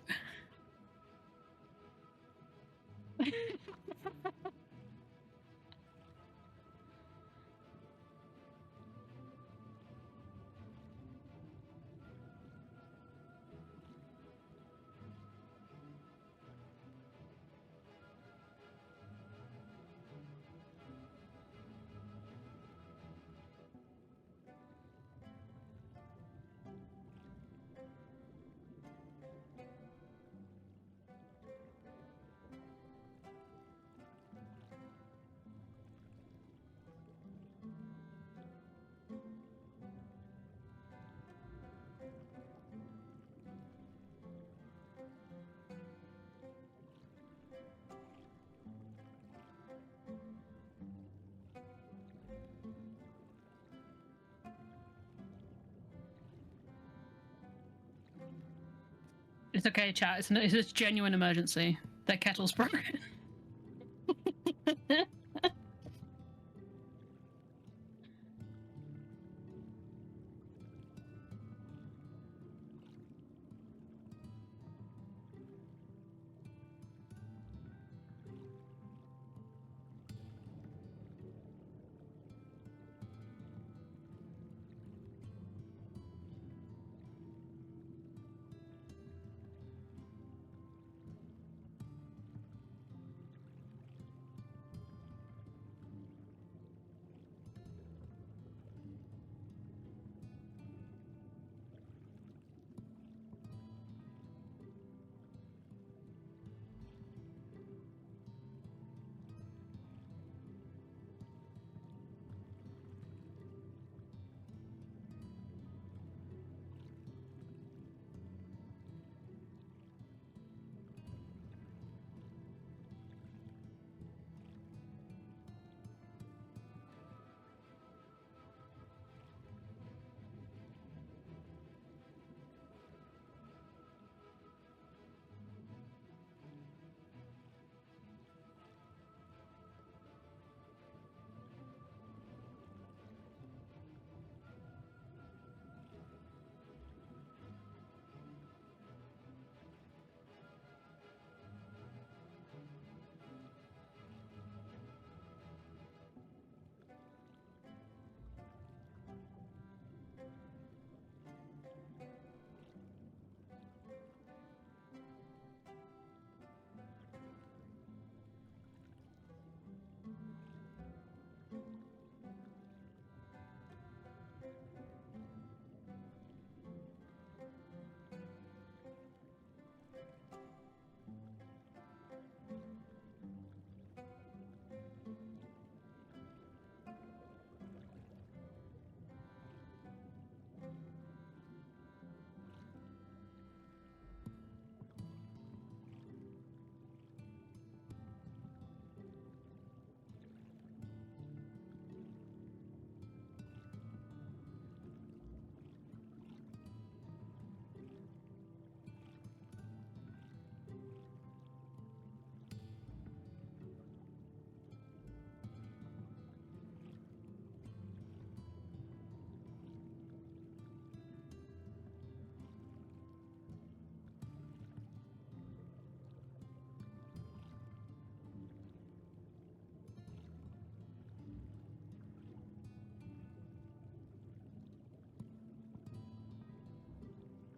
It's okay, chat. It's a genuine emergency. Their kettle's broken.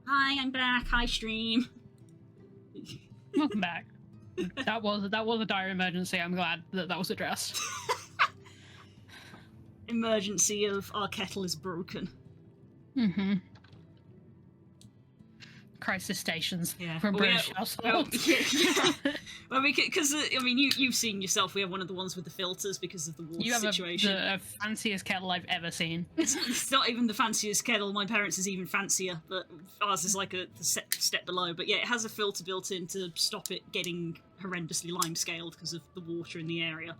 Hi, I'm back. Hi, stream. Welcome back. That was a dire emergency. I'm glad that was addressed. Emergency of our kettle is broken. Mm-hmm. Crisis stations for British households. Well, because I mean, you've seen yourself. We have one of the ones with the filters because of the water situation. You have the fanciest kettle I've ever seen. It's not even the fanciest kettle. My parents' is even fancier, but ours is like the step below. But yeah, it has a filter built in to stop it getting horrendously lime-scaled because of the water in the area.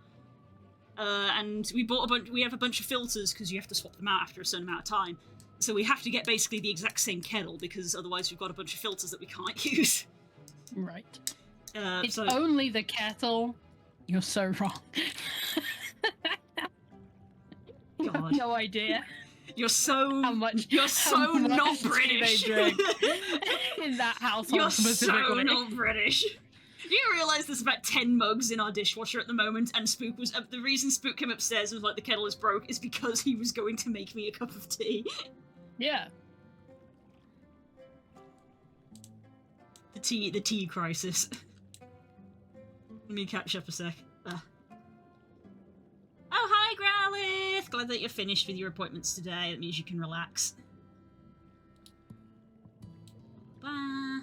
And we bought a bunch. We have a bunch of filters because you have to swap them out after a certain amount of time. So we have to get basically the exact same kettle because otherwise we've got a bunch of filters that we can't use. Right. It's only the kettle. You're so wrong. God. No idea. You're so how much. You're so not British. They drink in that household. You're specifically. so not British. You realise there's about 10 mugs in our dishwasher at the moment, and Spook was the reason Spook came upstairs and was like the kettle is broke is because he was going to make me a cup of tea. Yeah. The tea crisis. Let me catch up a sec. Oh, hi, Growlith! Glad that you're finished with your appointments today. That means you can relax. Bye.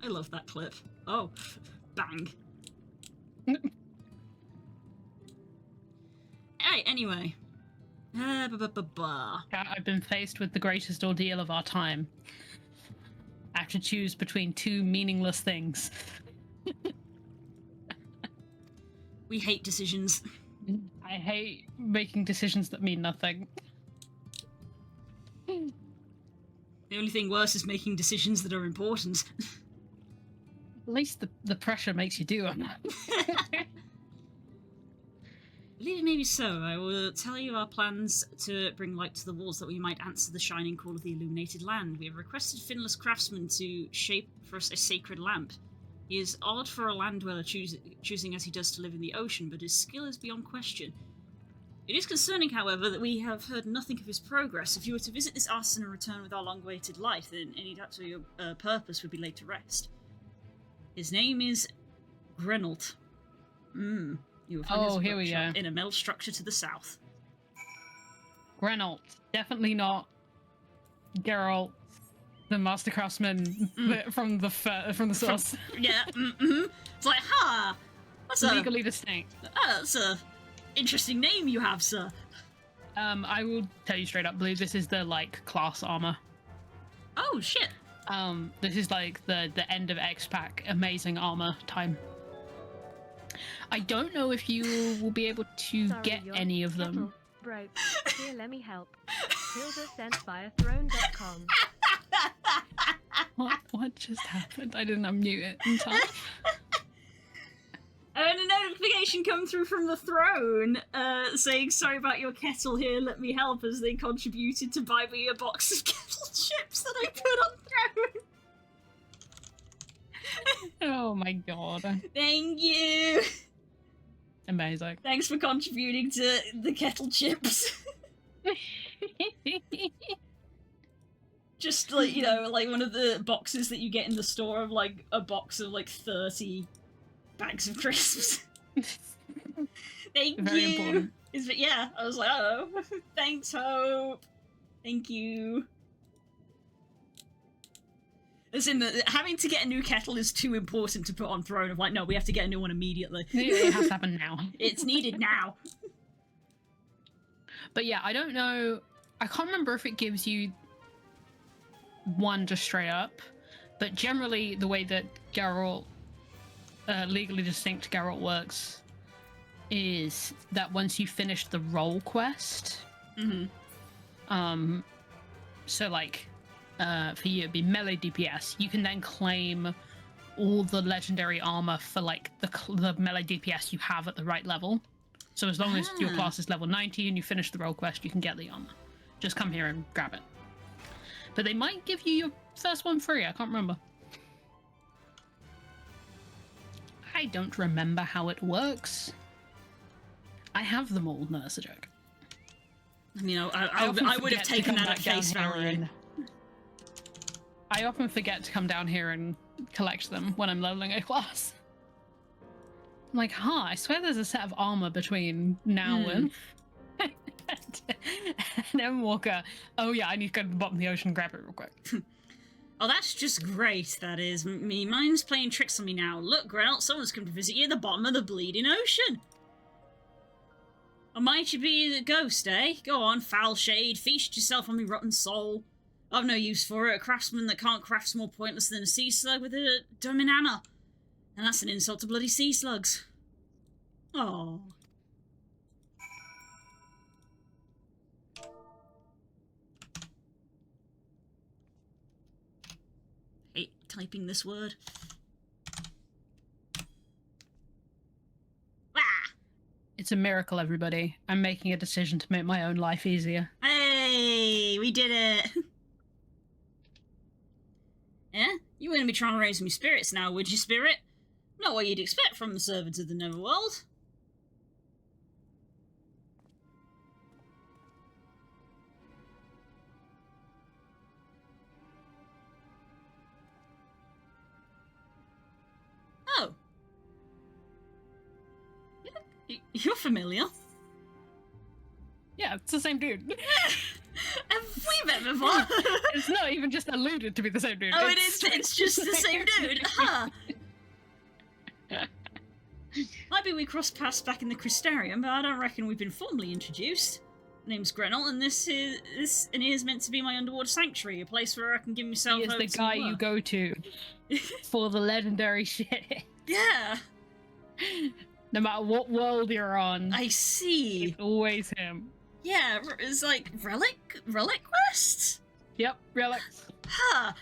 I love that clip. Oh, bang. Hey, anyway. I've been faced with the greatest ordeal of our time. I have to choose between two meaningless things. We hate decisions. I hate making decisions that mean nothing. The only thing worse is making decisions that are important. At least the pressure makes you do them. Maybe so. I will tell you our plans to bring light to the walls that we might answer the shining call of the illuminated land. We have requested Finless craftsman to shape for us a sacred lamp. He is odd for a land dweller choosing as he does to live in the ocean, but his skill is beyond question. It is concerning, however, that we have heard nothing of his progress. If you were to visit this artisan and return with our long-awaited light, then any doubt of your purpose would be laid to rest. His name is Grenold. You will find his here we workshop go. in a metal structure to the south. Grenold, definitely not Geralt, the master craftsman from the source. Yeah, It's like, that's Legally distinct. That's a interesting name you have, sir. I will tell you straight up, Blue. This is the class armor. Oh shit. This is the end of X-Pack amazing armor time. I don't know if you will be able to get any of them. Broke. Here, let me help. Hilda sent via throne.com. What just happened? I didn't unmute it in time. And a notification come through from the throne saying, sorry about your kettle here, let me help, as they contributed to buy me a box of kettle chips that I put on throne. Oh my god. Thank you. Amazing. Thanks for contributing to the kettle chips. Just like one of the boxes that you get in the store of a box of 30 bags of crisps. Thank Very you. important. Yeah, I was like, oh, thanks, Hope. Thank you. As in, having to get a new kettle is too important to put on throne. Of no, we have to get a new one immediately. It has to happen now. It's needed now. But yeah, I don't know. I can't remember if it gives you one just straight up, but generally the way that Geralt, legally distinct Geralt works is that once you finish the role quest, so for you it'd be melee DPS, you can then claim all the legendary armor for the melee DPS you have at the right level. So as long as your class is level 90 and you finish the role quest, you can get the armor. Just come here and grab it. But they might give you your first one free, I can't remember. I don't remember how it works. I have them all, no, that's a joke. I mean, I would have taken that at face value. I often forget to come down here and collect them when I'm leveling a class. I'm like, I swear there's a set of armor between now and Walker. Oh yeah, I need to go to the bottom of the ocean and grab it real quick. Oh, that's just great, that is. Me mind's playing tricks on me now. Look, Grelt, someone's come to visit you at the bottom of the bleeding ocean. Or might you be the ghost, eh? Go on, foul shade, feast yourself on me rotten soul. I've no use for it. A craftsman that can't craft's more pointless than a sea slug with a dummy hammer. And that's an insult to bloody sea slugs. Oh. Hate typing this word. Ah! It's a miracle, everybody. I'm making a decision to make my own life easier. Hey, we did it. Eh? You wouldn't be trying to raise me spirits now, would you, spirit? Not what you'd expect from the servants of the Neverworld. Oh. You're familiar. Yeah, it's the same dude. Have we met before? It's not even just alluded to be the same dude. Oh, it's just the same dude. Huh. Maybe we crossed paths back in the Crystarium, but I don't reckon we've been formally introduced. My name's Grenell, and this is meant to be my underwater sanctuary, a place where I can give myself. He is the guy you go to for the legendary shit. Yeah. No matter what world you're on. I see. It's always him. Yeah, it's like relic quests. Yep, relics. Huh.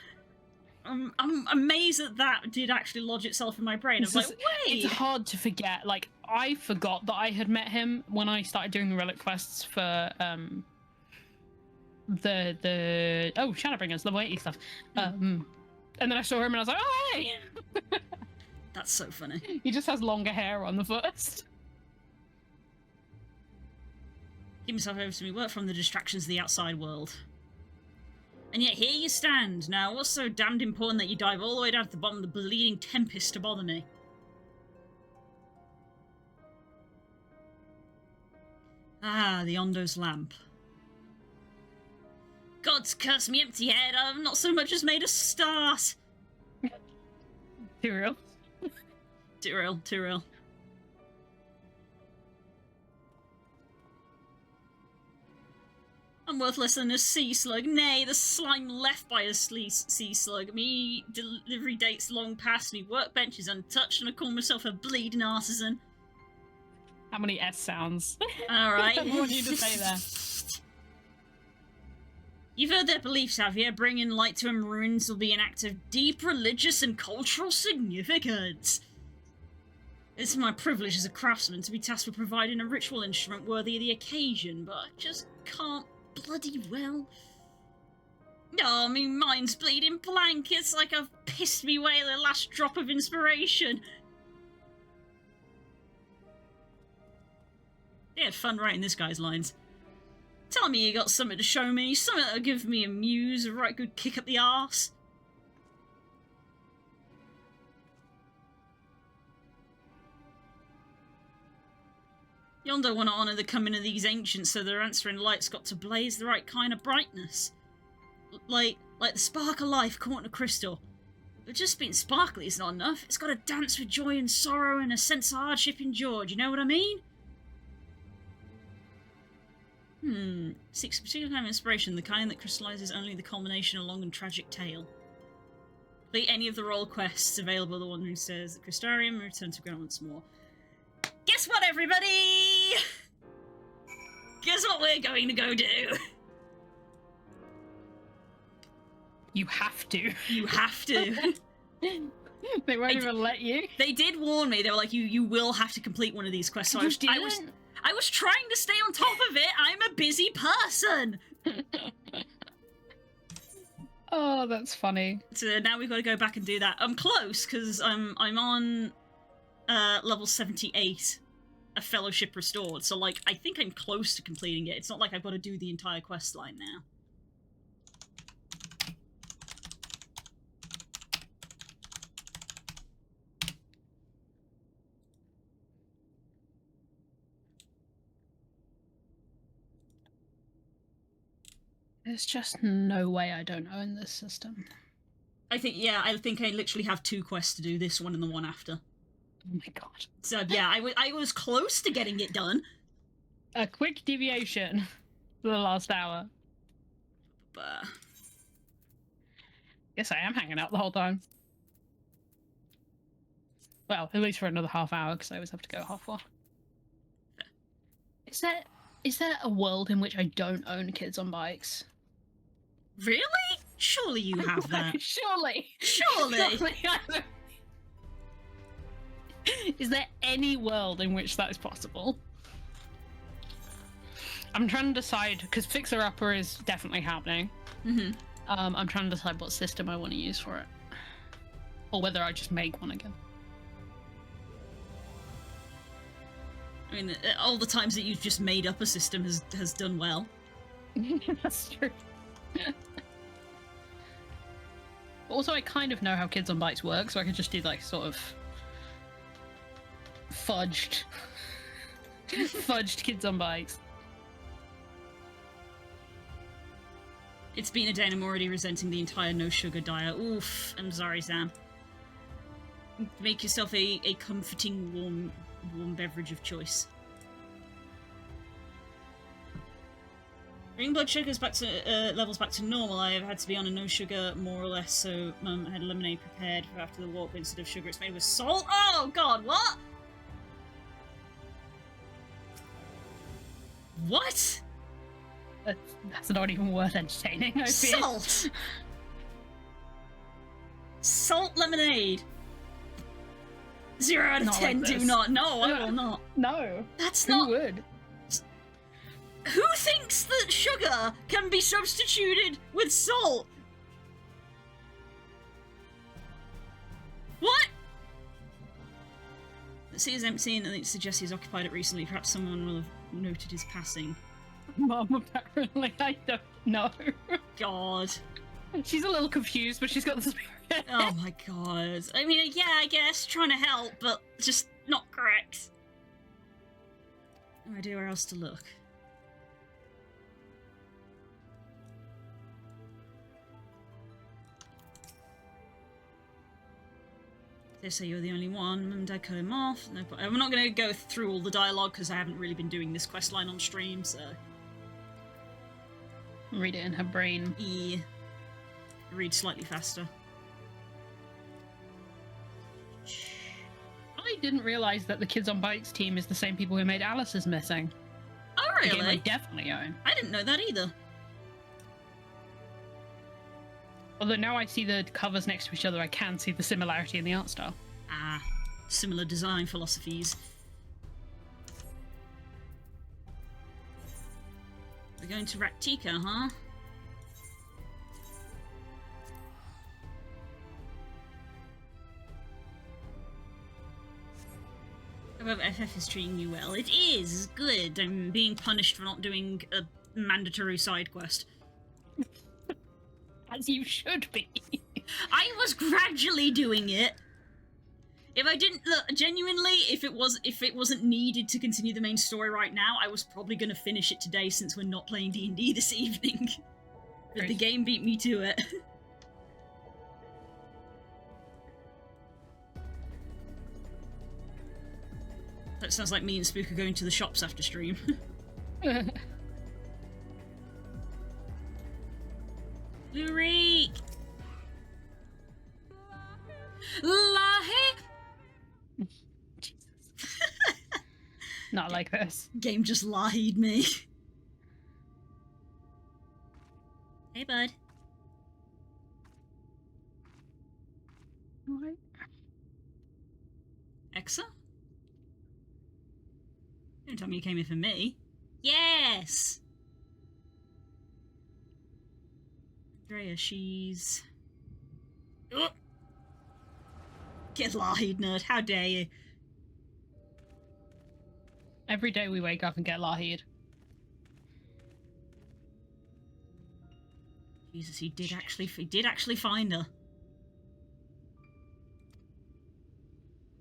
I'm amazed that did actually lodge itself in my brain. I was like, wait! It's hard to forget. Like, I forgot that I had met him when I started doing the relic quests for the Shadowbringers, the weighty stuff. And then I saw him and I was like, oh hey! That's so funny. He just has longer hair on the first. Give myself over to me, work from the distractions of the outside world. And yet here you stand. Now, what's so damned important that you dive all the way down to the bottom of the bleeding tempest to bother me? Ah, the Ondo's lamp. God's curse me empty head, I've not so much as made a start. Too real. Too real, too real. I'm worthless than a sea slug, nay, the slime left by a sea slug. Me delivery dates long past, me workbench is untouched, and I call myself a bleeding artisan. How many S sounds? Alright. I want you to say there. You've heard their beliefs, have you? Bringing light to them ruins will be an act of deep religious and cultural significance. It's my privilege as a craftsman to be tasked with providing a ritual instrument worthy of the occasion, but I just can't bloody well. Oh, me mind's bleeding blank. It's like I've pissed me away the last drop of inspiration. They had fun writing this guy's lines. Tell me you got something to show me, something that'll give me a muse, a right good kick up the arse. Yonder want to honour the coming of these ancients, so their answering light's got to blaze the right kind of brightness. Like the spark of life caught in a crystal. But just being sparkly is not enough. It's got to dance with joy and sorrow and a sense of hardship endured, you know what I mean? Seeks a particular kind of inspiration, the kind that crystallizes only the culmination of a long and tragic tale. Complete any of the role quests available, the Wandering Stairs, the Crystarium, and return to ground once more. Guess what, everybody? Guess what we're going to go do? You have to. You have to. They won't even let you. They did warn me. They were like, you will have to complete one of these quests. So I was trying to stay on top of it. I'm a busy person. Oh, that's funny. So now we've got to go back and do that. I'm close because I'm on level 78, a Fellowship Restored. So like I think I'm close to completing it. It's not like I've got to do the entire quest line now. There's just no way I don't own this system. I think I literally have 2 quests to do, this one and the one after. Oh my god. So yeah, I was close to getting it done. A quick deviation for the last hour. But Yes, I am hanging out the whole time. Well, at least for another half hour, because I always have to go half one. Is there a world in which I don't own kids on bikes? really? Surely you have that. Surely. Is there any world in which that is possible? I'm trying to decide, because Fixer Upper is definitely happening. I'm trying to decide what system I want to use for it. Or whether I just make one again. I mean, all the times that you've just made up a system has done well. That's true. Also, I kind of know how kids on bikes work, so I could just do like sort of fudged kids on bikes. It's been a day and I'm already resenting the entire no sugar diet. Oof, I'm sorry, Sam. Make yourself a comforting, warm beverage of choice. Bring blood sugars back to levels back to normal. I have had to be on a no sugar more or less, so Mum had lemonade prepared for after the walk, but instead of sugar it's made with salt. Oh god, what? What? That's not even worth entertaining, I fear. Salt! Salt lemonade! 0 out of Not 10, like do this. not. No, I will not. No. That's Who not. would? Who thinks that sugar can be substituted with salt? What? The seat is empty and it suggests he's occupied it recently. Perhaps someone will have noted his passing. Mom, apparently, I don't know. God. She's a little confused, but she's got the spirit. Oh my god. I mean, yeah, I guess, trying to help, but just not correct. No idea where else to look. They say you're the only one. Mum and Dad cut him off. No, but I'm not going to go through all the dialogue because I haven't really been doing this quest line on stream, so... Read it in her brain. E. Read slightly faster. I didn't realise that the Kids on Bikes team is the same people who made Alice is Missing. Oh, A game I really? definitely own. I didn't know that either. Although now I see the covers next to each other, I can see the similarity in the art style. Ah, similar design philosophies. We're going to Raktika, huh? I hope FF is treating you well. It is good. I'm being punished for not doing a mandatory side quest. As you should be. I was gradually doing it. If I didn't look genuinely, if it wasn't needed to continue the main story right now, I was probably gonna finish it today since we're not playing D&D this evening. But the Great. game beat me to it. That sounds like me and Spook are going to the shops after stream. Lurik! Lahi! Not like this. Game just lied me. Hey, bud. What? Exa? Don't tell me you came here for me. Yes! Andrea, she's... Oh! Get lied, nerd. How dare you? Every day we wake up and get lahied. Jesus, he did actually find her.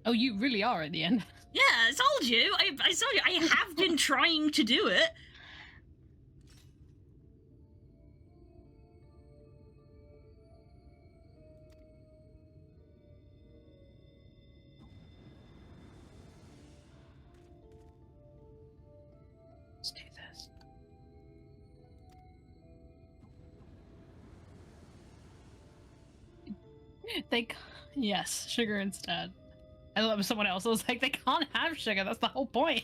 Oh, you really are at the end. Yeah, I told you. I told you. I have been trying to do it. Let's do this. Yes, sugar instead. I thought it was someone else. I was like, they can't have sugar. That's the whole point.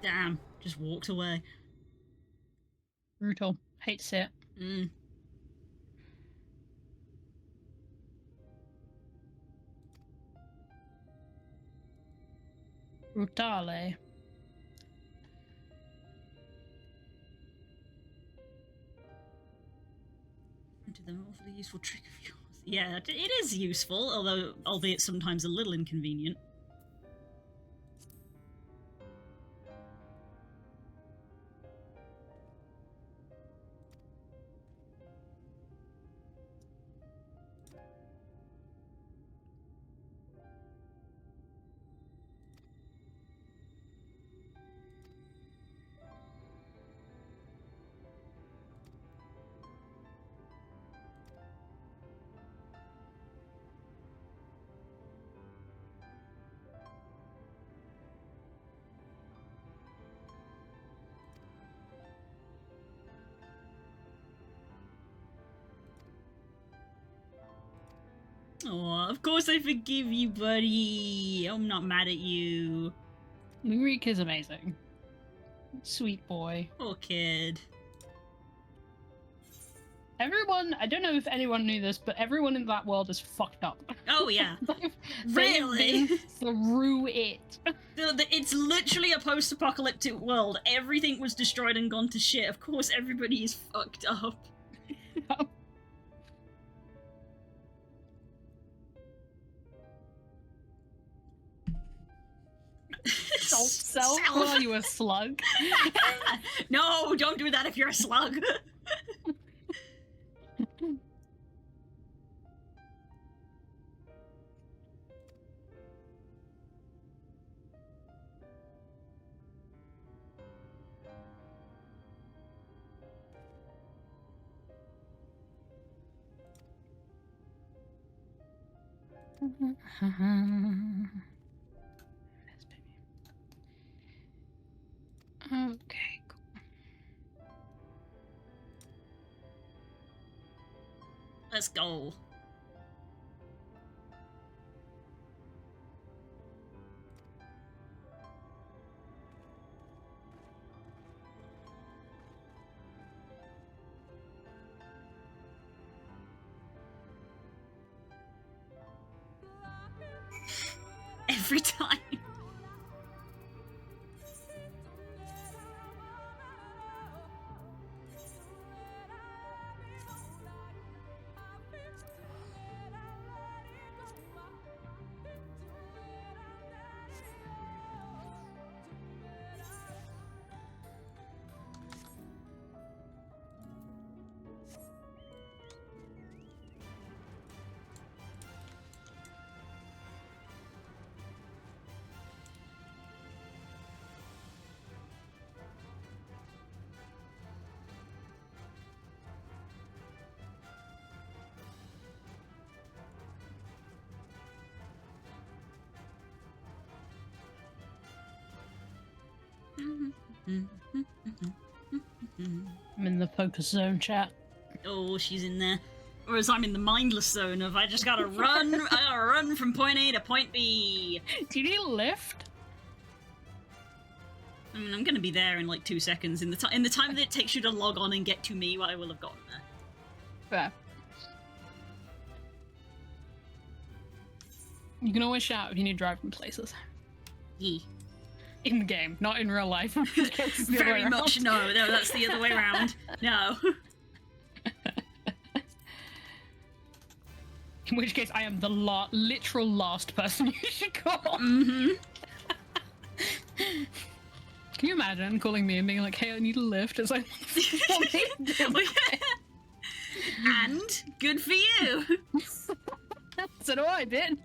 Damn, just walked away. Brutal. Hate to see it. Mm. Brutale. Into the awfully useful trick of yours. Yeah, it is useful, although albeit sometimes a little inconvenient. Oh, of course I forgive you, buddy. I'm not mad at you. Lurik is amazing. Sweet boy. Poor kid. Everyone, I don't know if anyone knew this, but everyone in that world is fucked up. Oh, yeah. They've Really? been through it. It's literally a post-apocalyptic world. Everything was destroyed and gone to shit. Of course, everybody is fucked up. Self, are you a slug? No, don't do that if you're a slug. Okay, cool. Let's go. Every time. I'm in the focus zone chat. Oh, she's in there. Whereas I'm in the mindless zone of I just gotta run. I gotta run from point A to point B. Do you need a lift? I mean, I'm gonna be there in like 2 seconds. In the time that it takes you to log on and get to me, I will have gotten there. Fair. You can always shout if you need driving places. Yeah. In the game, not in real life. It's the other way Very much around. no, that's the other way around. No. In which case, I am the literal last person you should call. Mm-hmm. Can you imagine calling me and being like, "Hey, I need a lift"? It's like, what are you doing? And good for you. So do I, bitch.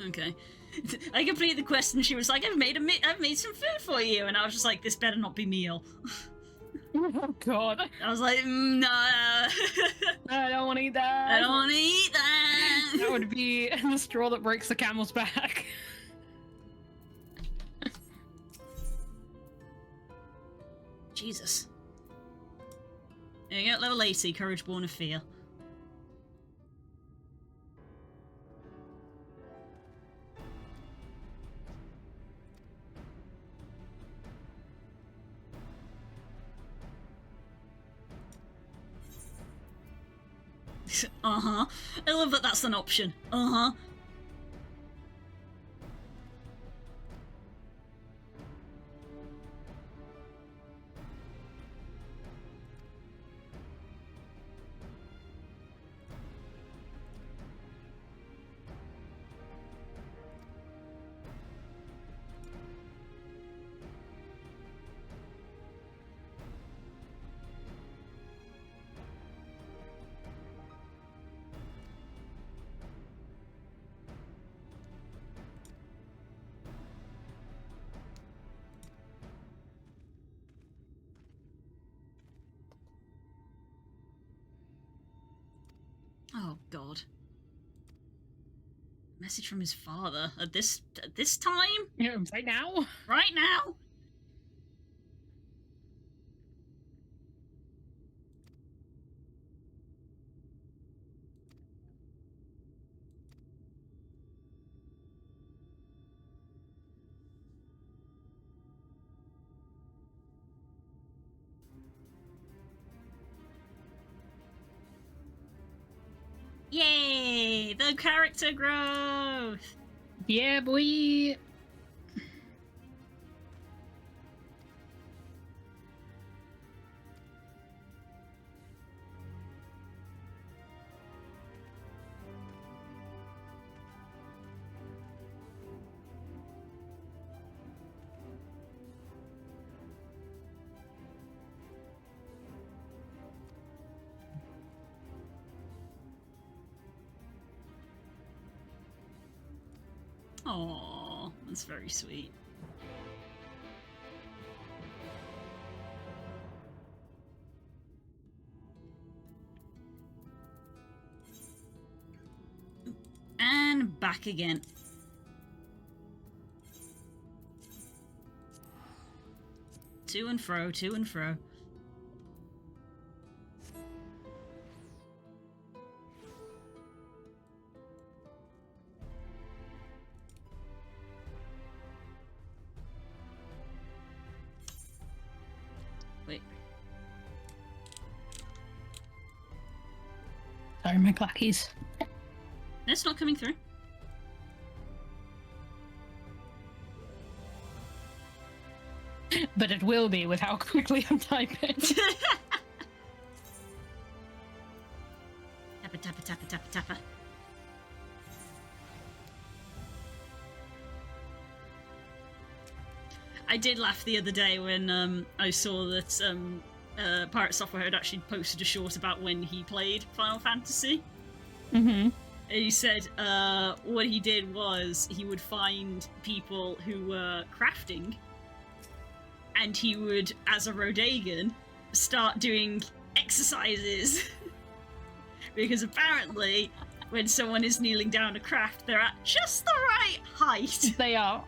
Okay. I completed the quest and she was like, I've made some food for you, and I was just like, this better not be meal. Oh god. I was like, no. I don't want to eat that. I don't want to eat that. That would be the straw that breaks the camel's back. Jesus. There you go, level 80, Courage Born of Fear. Uh-huh. I love that that's an option. Uh-huh. God. Message from his father at this time? Yeah, right now? Right now? Yay! The character growth! Yeah, boy! Aww, that's very sweet. And back again. To and fro, to and fro. Wait. Sorry, my clackies. It's not coming through. But it will be with how quickly I'm typing. Tappa, tappa, tappa, tappa, tappa. I did laugh the other day when I saw that Pirate Software had actually posted a short about when he played Final Fantasy. Mm-hmm. He said what he did was he would find people who were crafting, and he would, as a Rodagan, start doing exercises. Because apparently, when someone is kneeling down to craft, they're at just the right height. They are.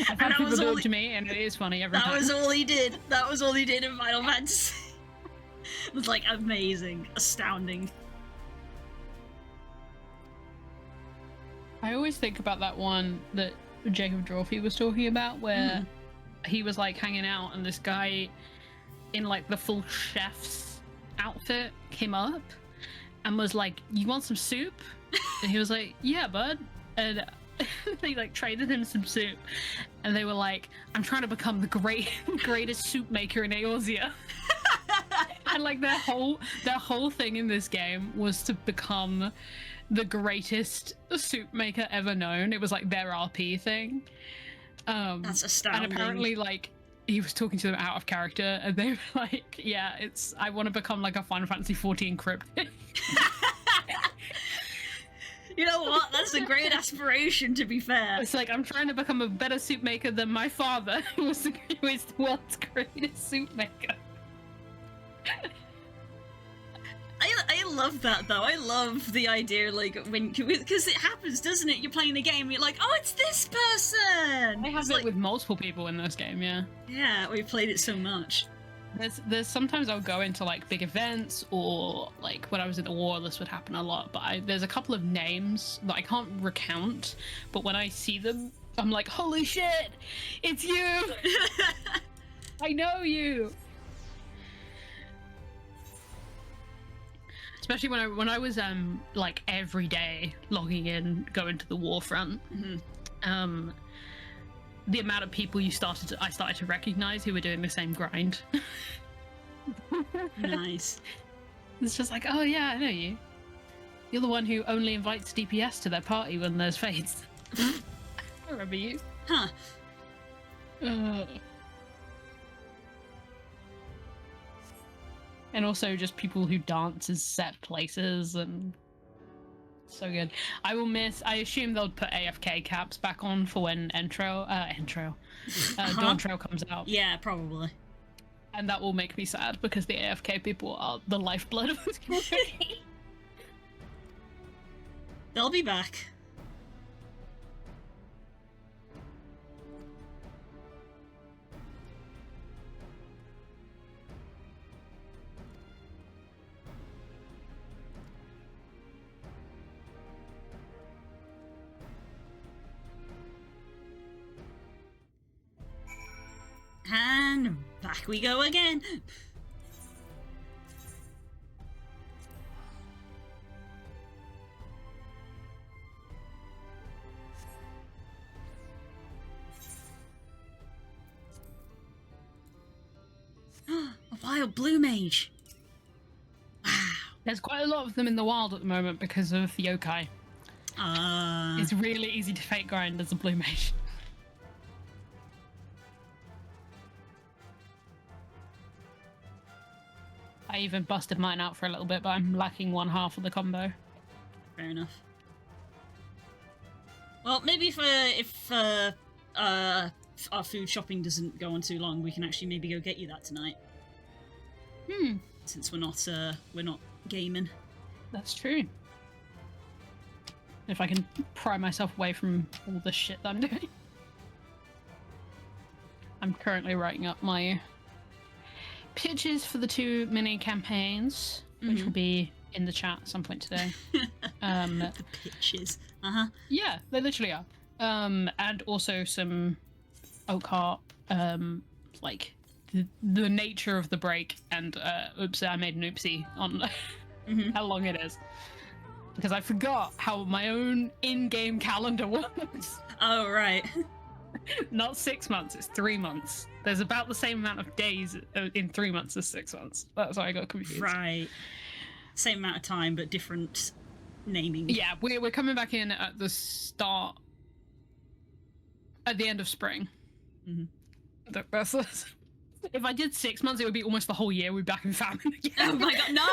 I've had people do it to me, and it is funny every time. That was all he did. That was all he did in Final Fantasy. It was like amazing, astounding. I always think about that one that Jacob Drawfee was talking about, where he was like hanging out, and this guy in like the full chef's outfit came up and was like, "You want some soup?" And he was like, "Yeah, bud." And they like traded him some soup, and they were like, "I'm trying to become the greatest soup maker in Eorzea." And like their whole thing in this game was to become the greatest soup maker ever known. It was like their RP thing. That's astounding. And apparently, like, he was talking to them out of character, and they were like, "Yeah, I want to become like a Final Fantasy 14 cryptid." You know what? That's a great aspiration, to be fair. It's like, I'm trying to become a better soup maker than my father, who is the world's greatest soup maker. I love that, though. I love the idea, like, when, because it happens, doesn't it? You're playing the game, you're like, oh, it's this person! I have it's it like, with multiple people in this game, yeah. Yeah, we've played it so much. There's sometimes I'll go into like big events, or like when I was at the war, this would happen a lot, but there's a couple of names that I can't recount, but when I see them, I'm like, holy shit, it's you! I know you! Especially when I was like every day logging in, going to the war front. Mm-hmm. The amount of people I started to recognize who were doing the same grind. Nice. It's just like, oh yeah, I know you. You're the one who only invites DPS to their party when there's fades. I remember you. Huh. And also just people who dance as set places, and so good. I assume they'll put AFK caps back on for when Dawn Trail comes out. Yeah, probably. And that will make me sad, because the AFK people are the lifeblood of this community. They'll be back. And back we go again. A wild blue mage. Wow. There's quite a lot of them in the wild at the moment because of yokai. It's really easy to fake grind as a blue mage. I even busted mine out for a little bit, but I'm lacking one half of the combo. Fair enough. Well, maybe if our food shopping doesn't go on too long, we can actually maybe go get you that tonight. Since we're not gaming. That's true. If I can pry myself away from all the shit that I'm doing. I'm currently writing up my pitches for the 2 mini campaigns, which will be in the chat at some point today. The pitches. Yeah, they literally are. And also some Oakheart, like the nature of the break, and oops, I made an oopsie on how long it is. Because I forgot how my own in-game calendar works. Oh, right. Not 6 months, it's 3 months. There's about the same amount of days in 3 months as 6 months. That's why I got confused. Right. Same amount of time, but different naming. Yeah, we're coming back in at the start, at the end of spring. If I did 6 months, it would be almost the whole year. We'd be back in famine again. Oh my god, no!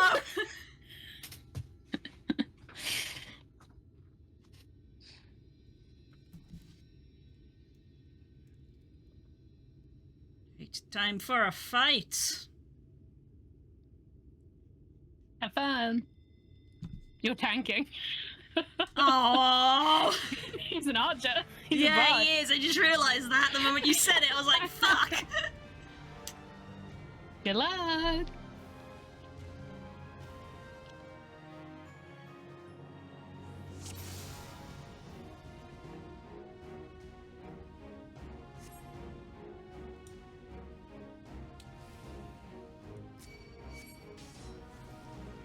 It's time for a fight. Have fun. You're tanking. Oh, He's an archer. He's a yeah, bard. he is. I just realised that the moment you said it. I was like, fuck. Good luck.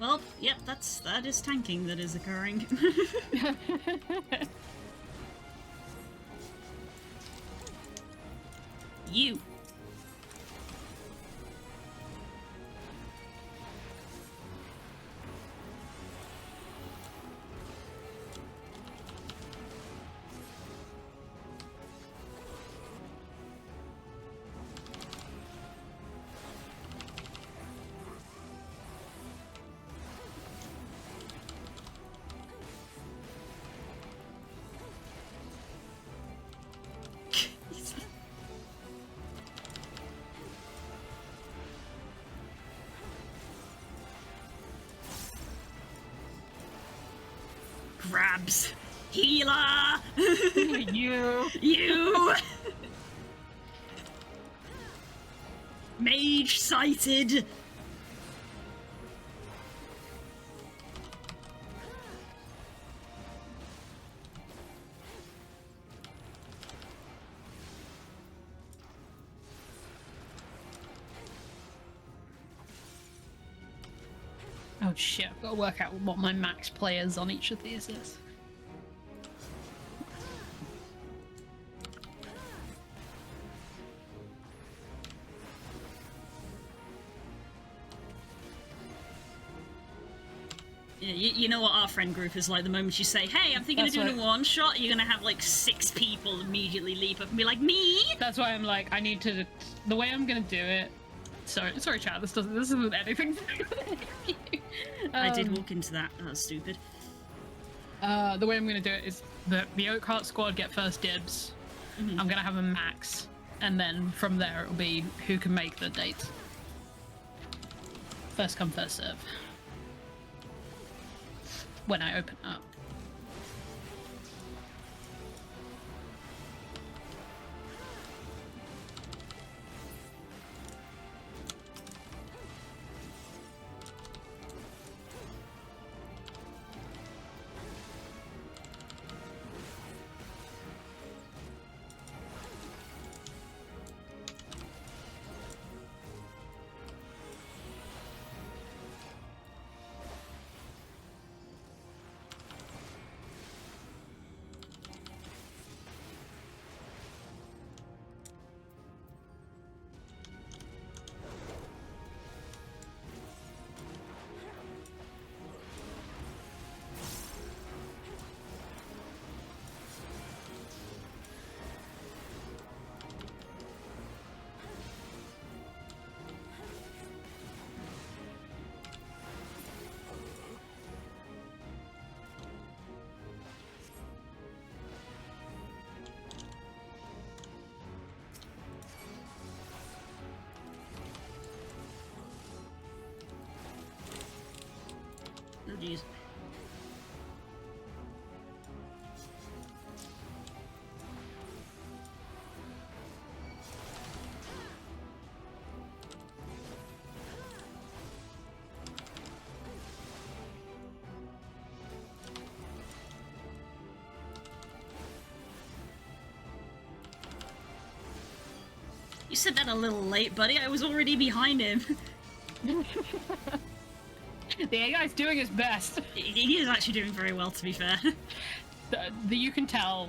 Well, yep, that is tanking that is occurring. You. Grabs. Healer! You. You! Mage sighted! Oh shit, I've got to work out what my max players on each of these is. Yeah, you know what our friend group is like. The moment you say, hey, I'm thinking That's of doing right. a one-shot, you're gonna have like 6 people immediately leap up and be like, me? That's why I'm like, I need to. The way I'm gonna do it. Sorry, chat. This isn't anything. I did walk into that. That was stupid. The way I'm gonna do it is the Oakheart squad get first dibs. I'm gonna have a max, and then from there it'll be who can make the dates. First come, first serve. When I open up. jeez. You said that a little late, buddy. I was already behind him. The AI's doing his best. He is actually doing very well, to be fair. You can tell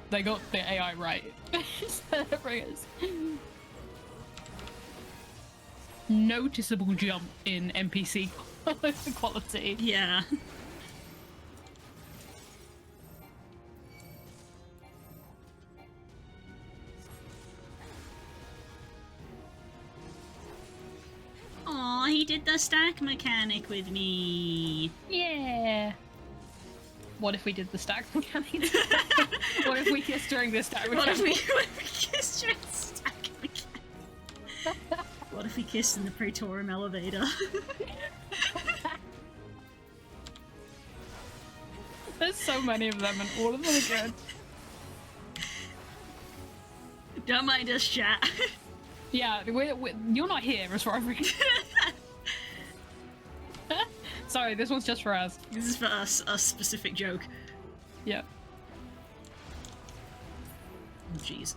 they got the AI right. Shadowbringers. Noticeable jump in NPC quality. Yeah. Aw, he did the stack mechanic with me. Yeah. What if we did the stack mechanic? What if we kissed during the stack mechanic? What if we kissed during the stack mechanic? What if we kissed in the Praetorium elevator? There's so many of them and all of them are good. Don't mind us, chat. Yeah, you're not here as far as we Sorry, this one's just for us. This is for us, a specific joke. Yeah. Oh, jeez.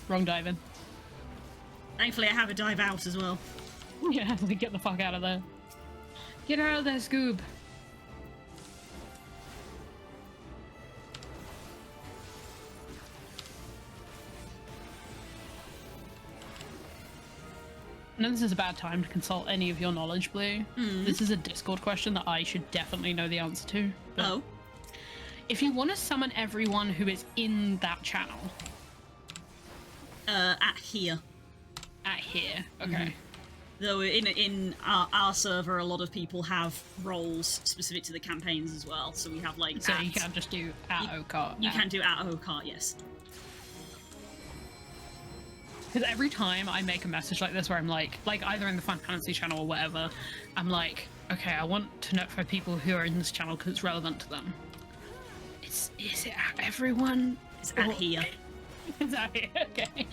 Wrong diving. Thankfully, I have a dive out as well. Yeah, get the fuck out of there. Get out of there, Scoob. I know this is a bad time to consult any of your knowledge, Blue. This is a Discord question that I should definitely know the answer to. But Oh? if you want to summon everyone who is in that channel... At here. At here, okay. Though in our server, a lot of people have roles specific to the campaigns as well. So we have like. So you can't just do at Okart. You can do at Okart, yes. Because every time I make a message like this where I'm like either in the Final Fantasy channel or whatever, I'm like, okay, I want to notify people who are in this channel because it's relevant to them. Is it at everyone? It's at here. It's at here, okay.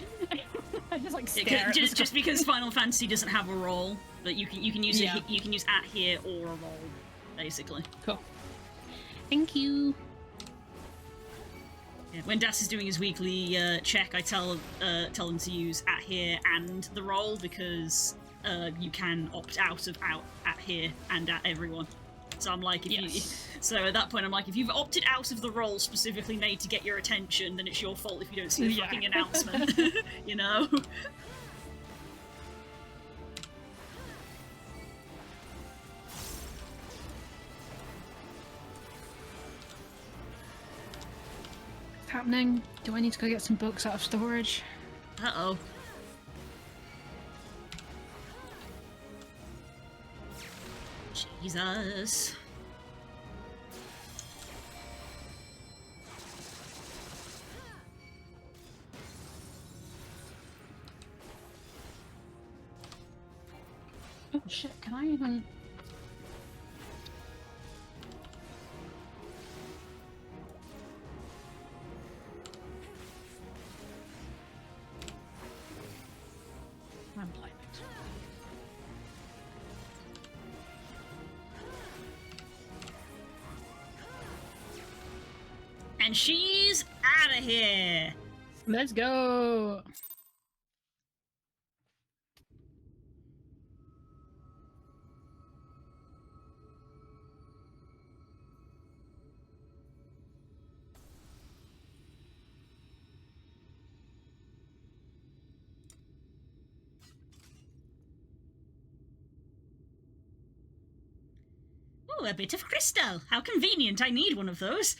I just like stare at Just because Final Fantasy doesn't have a role, but you can use Yeah. it. You can use at here or a role, basically. Cool. Thank you. Yeah, when Das is doing his weekly check, I tell him to use at here and the role because you can opt out of at here and at everyone. So I'm like, so at that point I'm like, if you've opted out of the role specifically made to get your attention, then it's your fault if you don't see the fucking announcement. You know. What's happening? Do I need to go get some books out of storage? Uh-oh. Jesus. Oh shit, can I even... I'm blaming. And she's out of here. Let's go! Oh, a bit of crystal. How convenient. I need one of those.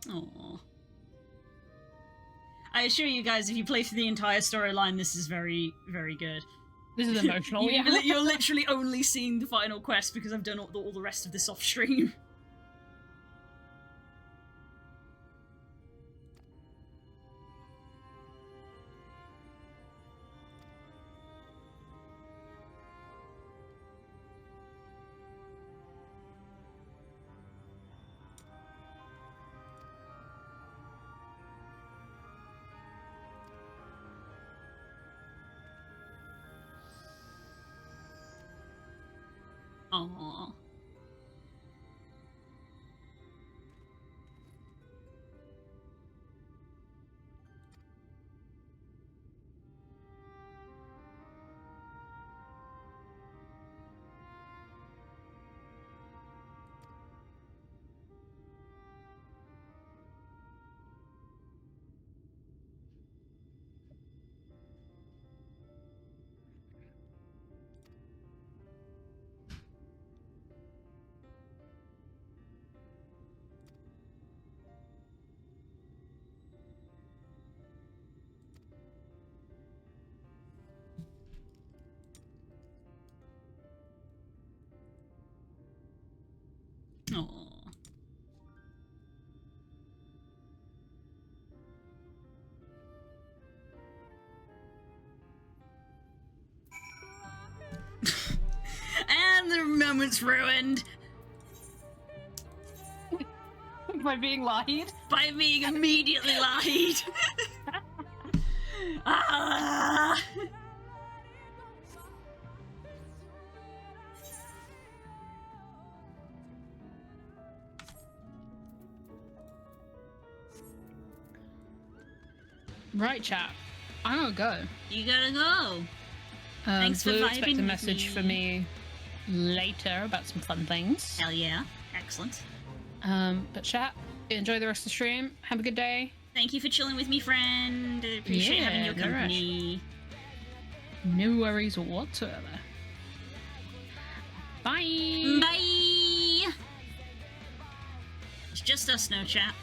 Aww. I assure you guys, if you play through the entire storyline, this is very, very good. This is emotional. Yeah. You're literally only seeing the final quest because I've done all the rest of this off stream. Aww. Aww. And the moment's ruined By being lied. by being immediately lied. Ah! Right, chat. I'm gonna go. You gotta go. Thanks for Blue vibing expect a with message me. for me later about some fun things. Hell yeah. Excellent. But chat, enjoy the rest of the stream. Have a good day. Thank you for chilling with me, friend. I appreciate having your Yeah, no rush. company. No worries whatsoever. Bye. Bye! It's just us, no chat.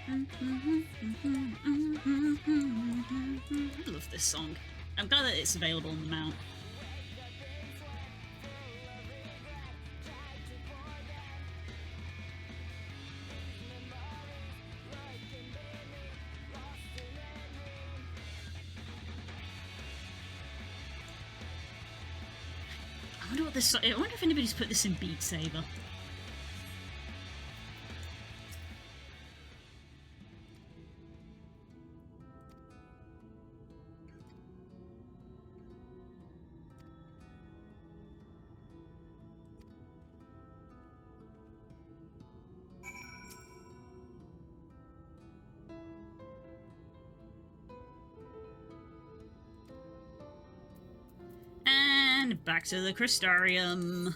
I love this song. I'm glad that it's available on the mount. I wonder what this. I wonder if anybody's put this in Beat Saber. And back to the Crystarium.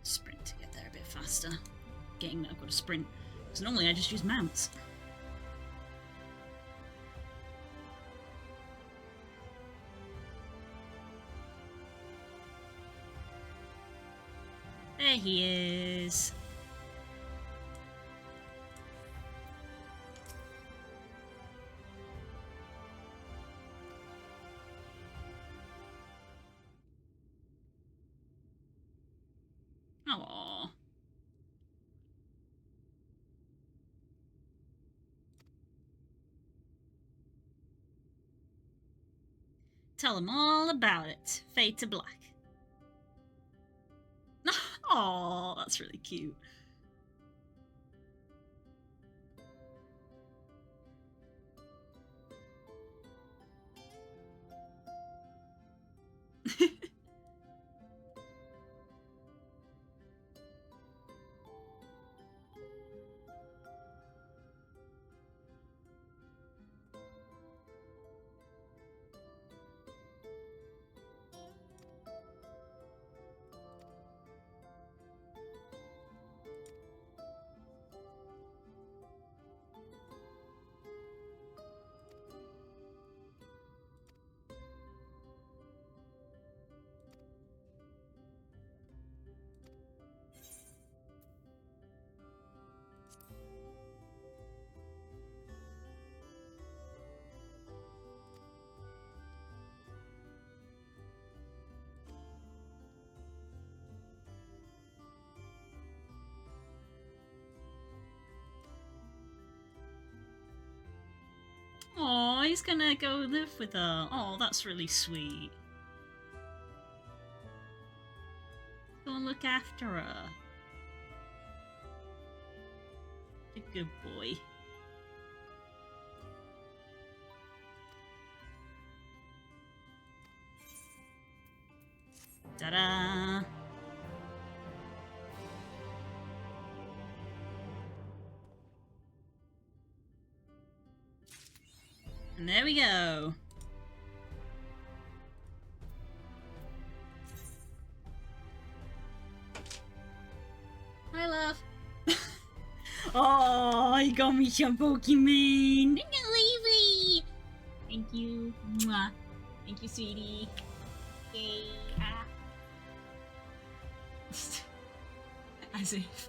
Sprint to get there a bit faster. Getting that I've got to sprint. Because normally I just use mounts. There he is. Aww. Tell him all about it. Fade to black. Aww, that's really cute. he's gonna go live with her. Oh, that's really sweet. Go and look after her. A good boy. Ta-da! And there we go. Hi, love. Oh, you got me some Pokemon. Leavey. Thank you. Mwah. Thank you, sweetie. Yay. Ah. As if.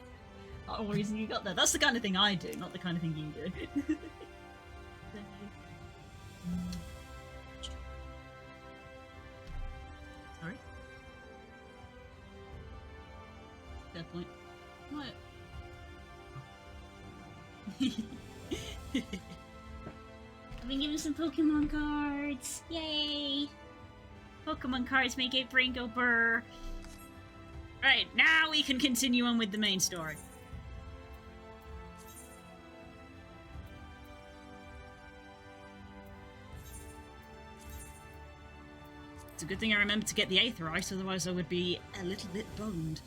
Oh, reason you got that. That's the kind of thing I do, not the kind of thing you do. Sorry? Fair point. What? I've been given some Pokemon cards! Yay! Pokemon cards make a brain go brr. Right, now we can continue on with the main story. It's a good thing I remembered to get the Aetheryte, otherwise I would be a little bit boned.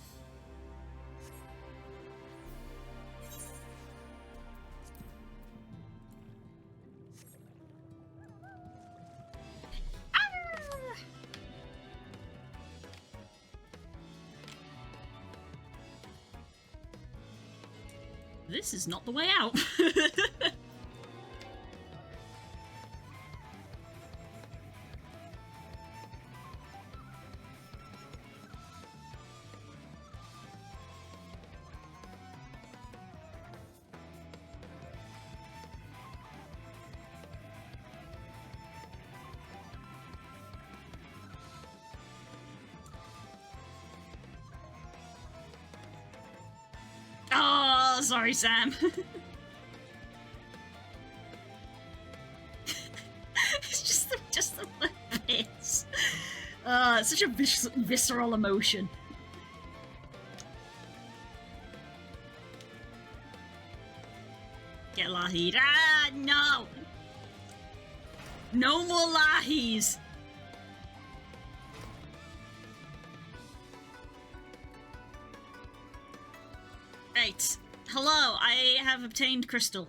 This is not the way out. Oh, sorry, Sam. It's just the bits. It's such a visceral emotion. Get Lahied. Ah, no! No more Lahies! Right. Hello, I have obtained Crystal.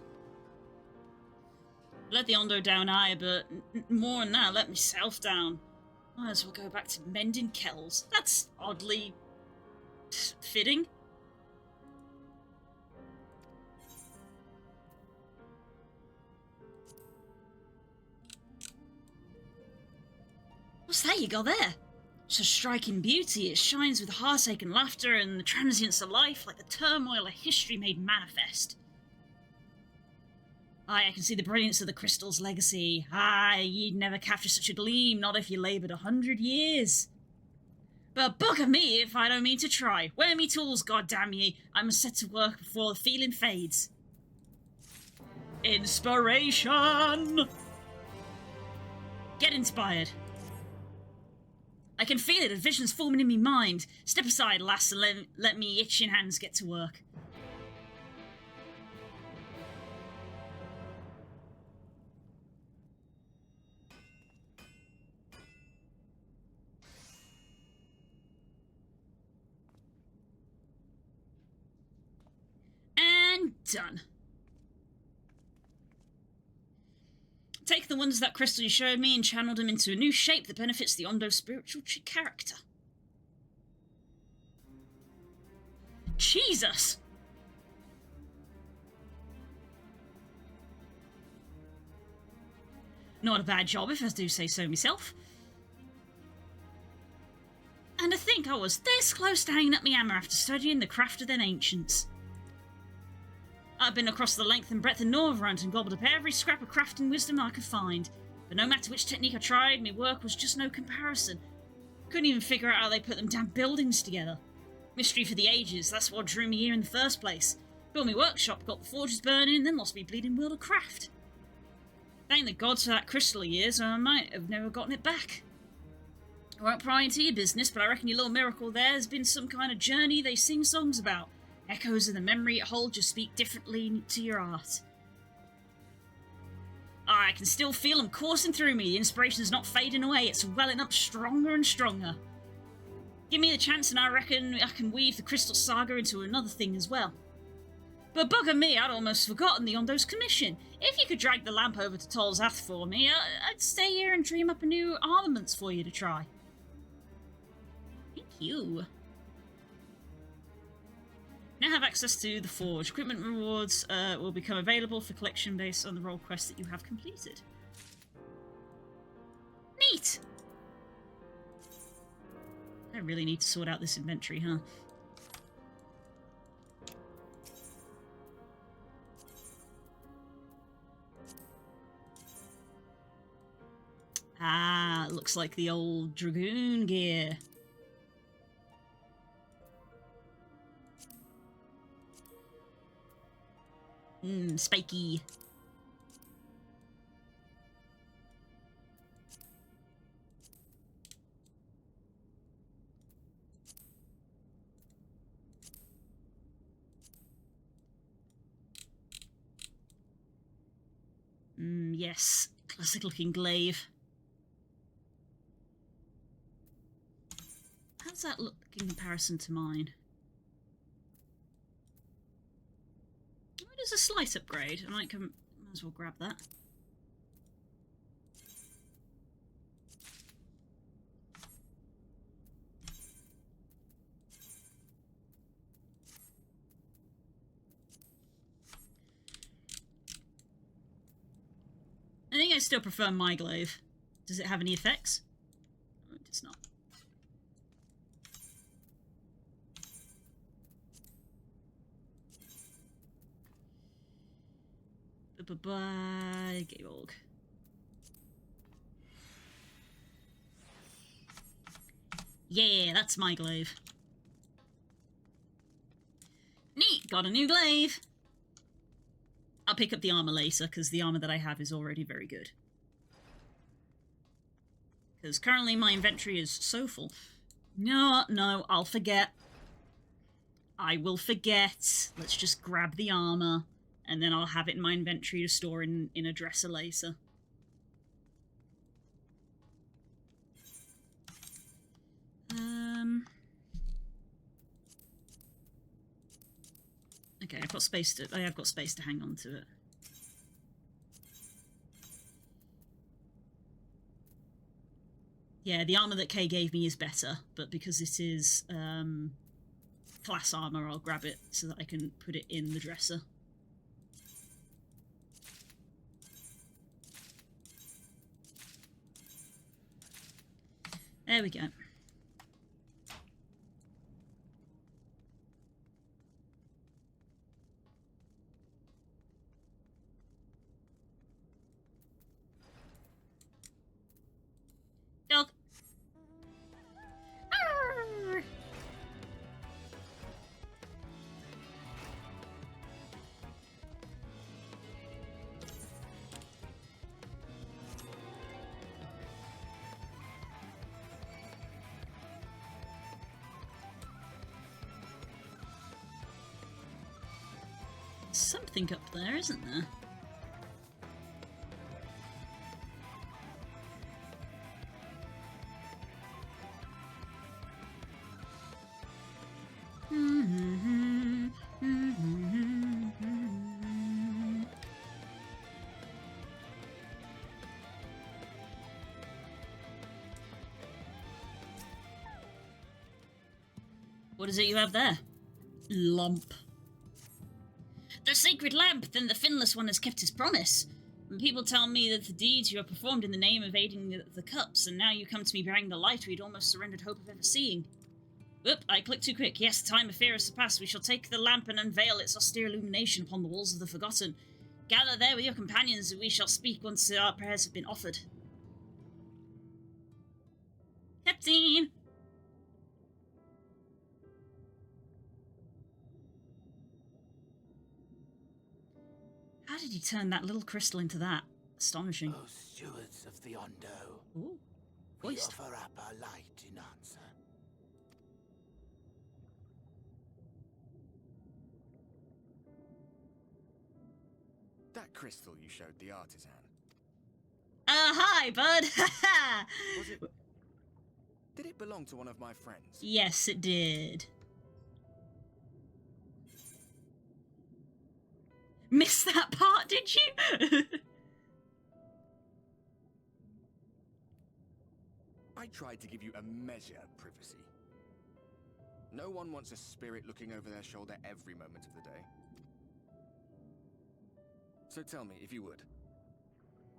Let the Ondo down I, but more than that, let myself down. Might as well go back to mending kells. That's oddly fitting. What's that you got there? It's a striking beauty. It shines with heartache and laughter and the transience of life like the turmoil of history made manifest. Aye, I can see the brilliance of the crystal's legacy. Aye, you'd never capture such a gleam, not if you laboured 100 years. But bugger me if I don't mean to try. Where me tools, goddamn ye. I must set to work before the feeling fades. Inspiration! Get inspired. I can feel it, a vision's forming in me mind. Step aside, lass, and let me itching hands get to work. And done. Take the wonders that crystal you showed me and channel them into a new shape that benefits the Ondo's spiritual character. Jesus! Not a bad job, if I do say so myself. And to think I was this close to hanging up my hammer after studying the craft of them ancients. I've been across the length and breadth of Northrend and gobbled up every scrap of crafting wisdom I could find. But no matter which technique I tried, my work was just no comparison. Couldn't even figure out how they put them damn buildings together. Mystery for the ages, that's what drew me here in the first place. Built me workshop, got the forges burning, then lost me bleeding will of craft. Thank the gods for that crystal of yours, or I might have never gotten it back. I won't pry into your business, but I reckon your little miracle there has been some kind of journey they sing songs about. Echoes of the memory it holds just speak differently to your art. I can still feel them coursing through me. The inspiration's not fading away. It's welling up stronger and stronger. Give me the chance and I reckon I can weave the Crystal Saga into another thing as well. But bugger me, I'd almost forgotten the Ondo's commission. If you could drag the lamp over to Tolzath for me, I'd stay here and dream up a new armaments for you to try. Thank you. Now have access to the Forge. Equipment rewards will become available for collection based on the role quest that you have completed. Neat! I really need to sort out this inventory, huh? Ah, looks like the old Dragoon gear. Spiky. Yes. Classic looking glaive. How does that look in comparison to mine? What is a slight upgrade? I might as well grab that. I think I still prefer my glaive. Does it have any effects? Oh, it does not. Bye-bye, Gaborg. Yeah, that's my glaive. Neat, got a new glaive. I'll pick up the armor later, because the armor that I have is already very good. Because currently my inventory is so full. No, I'll forget. I will forget. Let's just grab the armor, and then I'll have it in my inventory to store in a dresser later. Okay, I've got space to. I have got space to hang on to it. Yeah, the armor that Kay gave me is better, but because it is class armor, I'll grab it so that I can put it in the dresser. There we go. Dog. Arr! Something up there, isn't there? What is it you have there? Lump. The sacred lamp, then the finless one has kept his promise. When people tell me that the deeds you have performed in the name of aiding the cups, and now you come to me bearing the light we'd almost surrendered hope of ever seeing. Whoop, I clicked too quick. Yes, time of fear has surpassed. We shall take the lamp and unveil its austere illumination upon the walls of the Forgotten. Gather there with your companions, and we shall speak once our prayers have been offered. Captain! How did you turn that little crystal into that? Astonishing. Oh, stewards of the Ondo, Ooh. we Voiced. offer up our light in answer. That crystal you showed the artisan. Hi, bud. Was it... Did it belong to one of my friends? Yes, it did. Missed that part, did you? I tried to give you a measure of privacy. No one wants a spirit looking over their shoulder every moment of the day. So tell me, if you would,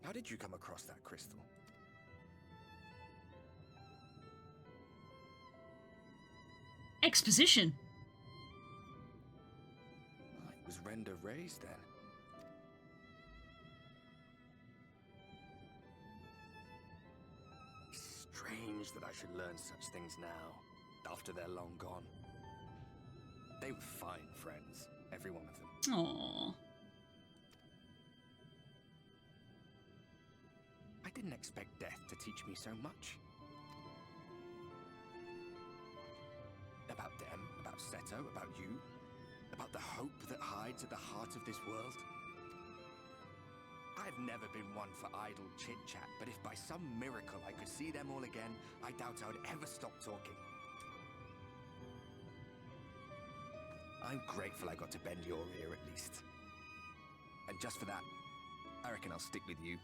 how did you come across that crystal? Exposition. Oh, it was Render raised then. Strange that I should learn such things now, after they're long gone. They were fine friends, every one of them. Aww. I didn't expect death to teach me so much. About them, about Seto, about you, about the hope that hides at the heart of this world. I've never been one for idle chit-chat, but if by some miracle I could see them all again, I doubt I would ever stop talking. I'm grateful I got to bend your ear at least. And just for that, I reckon I'll stick with you.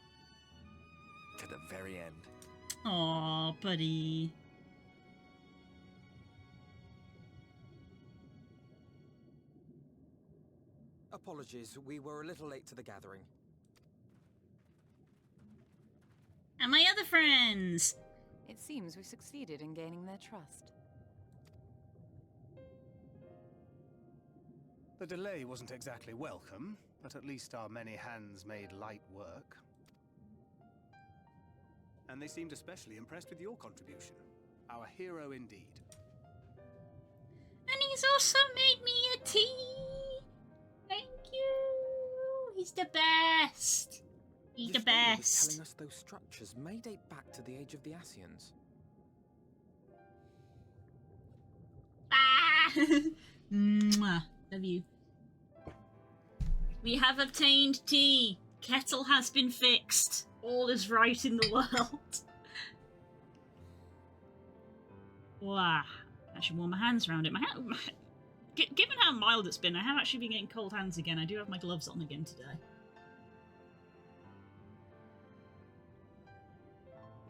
To the very end. Aw, buddy. Apologies, we were a little late to the gathering. And my other friends. It seems we succeeded in gaining their trust. The delay wasn't exactly welcome, but at least our many hands made light work. And they seemed especially impressed with your contribution. Our hero indeed. And he's also made me a tea. Thank you. He's the best. He's the Euphemia was best. telling us those structures may date back to the age of the Ascians. Ah! Mwah. Love you. We have obtained tea. Kettle has been fixed. All is right in the world. Wow. I should warm my hands around it. Given how mild it's been, I have actually been getting cold hands again. I do have my gloves on again today.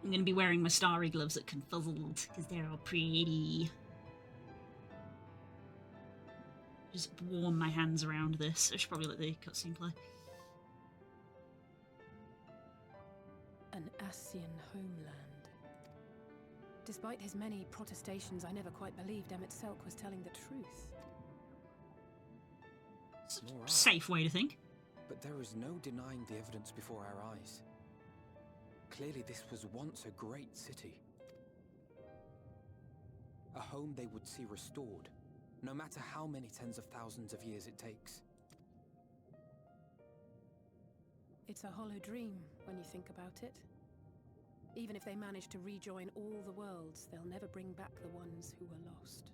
I'm going to be wearing my starry gloves that confuzzled, because they're all pretty. Just warm my hands around this. I should probably let the cutscene play. An Ascian homeland. Despite his many protestations, I never quite believed Emmett Selk was telling the truth. All right. Safe way to think. But there is no denying the evidence before our eyes. Clearly this was once a great city. A home they would see restored, no matter how many tens of thousands of years it takes. It's a hollow dream when you think about it. Even if they manage to rejoin all the worlds, they'll never bring back the ones who were lost.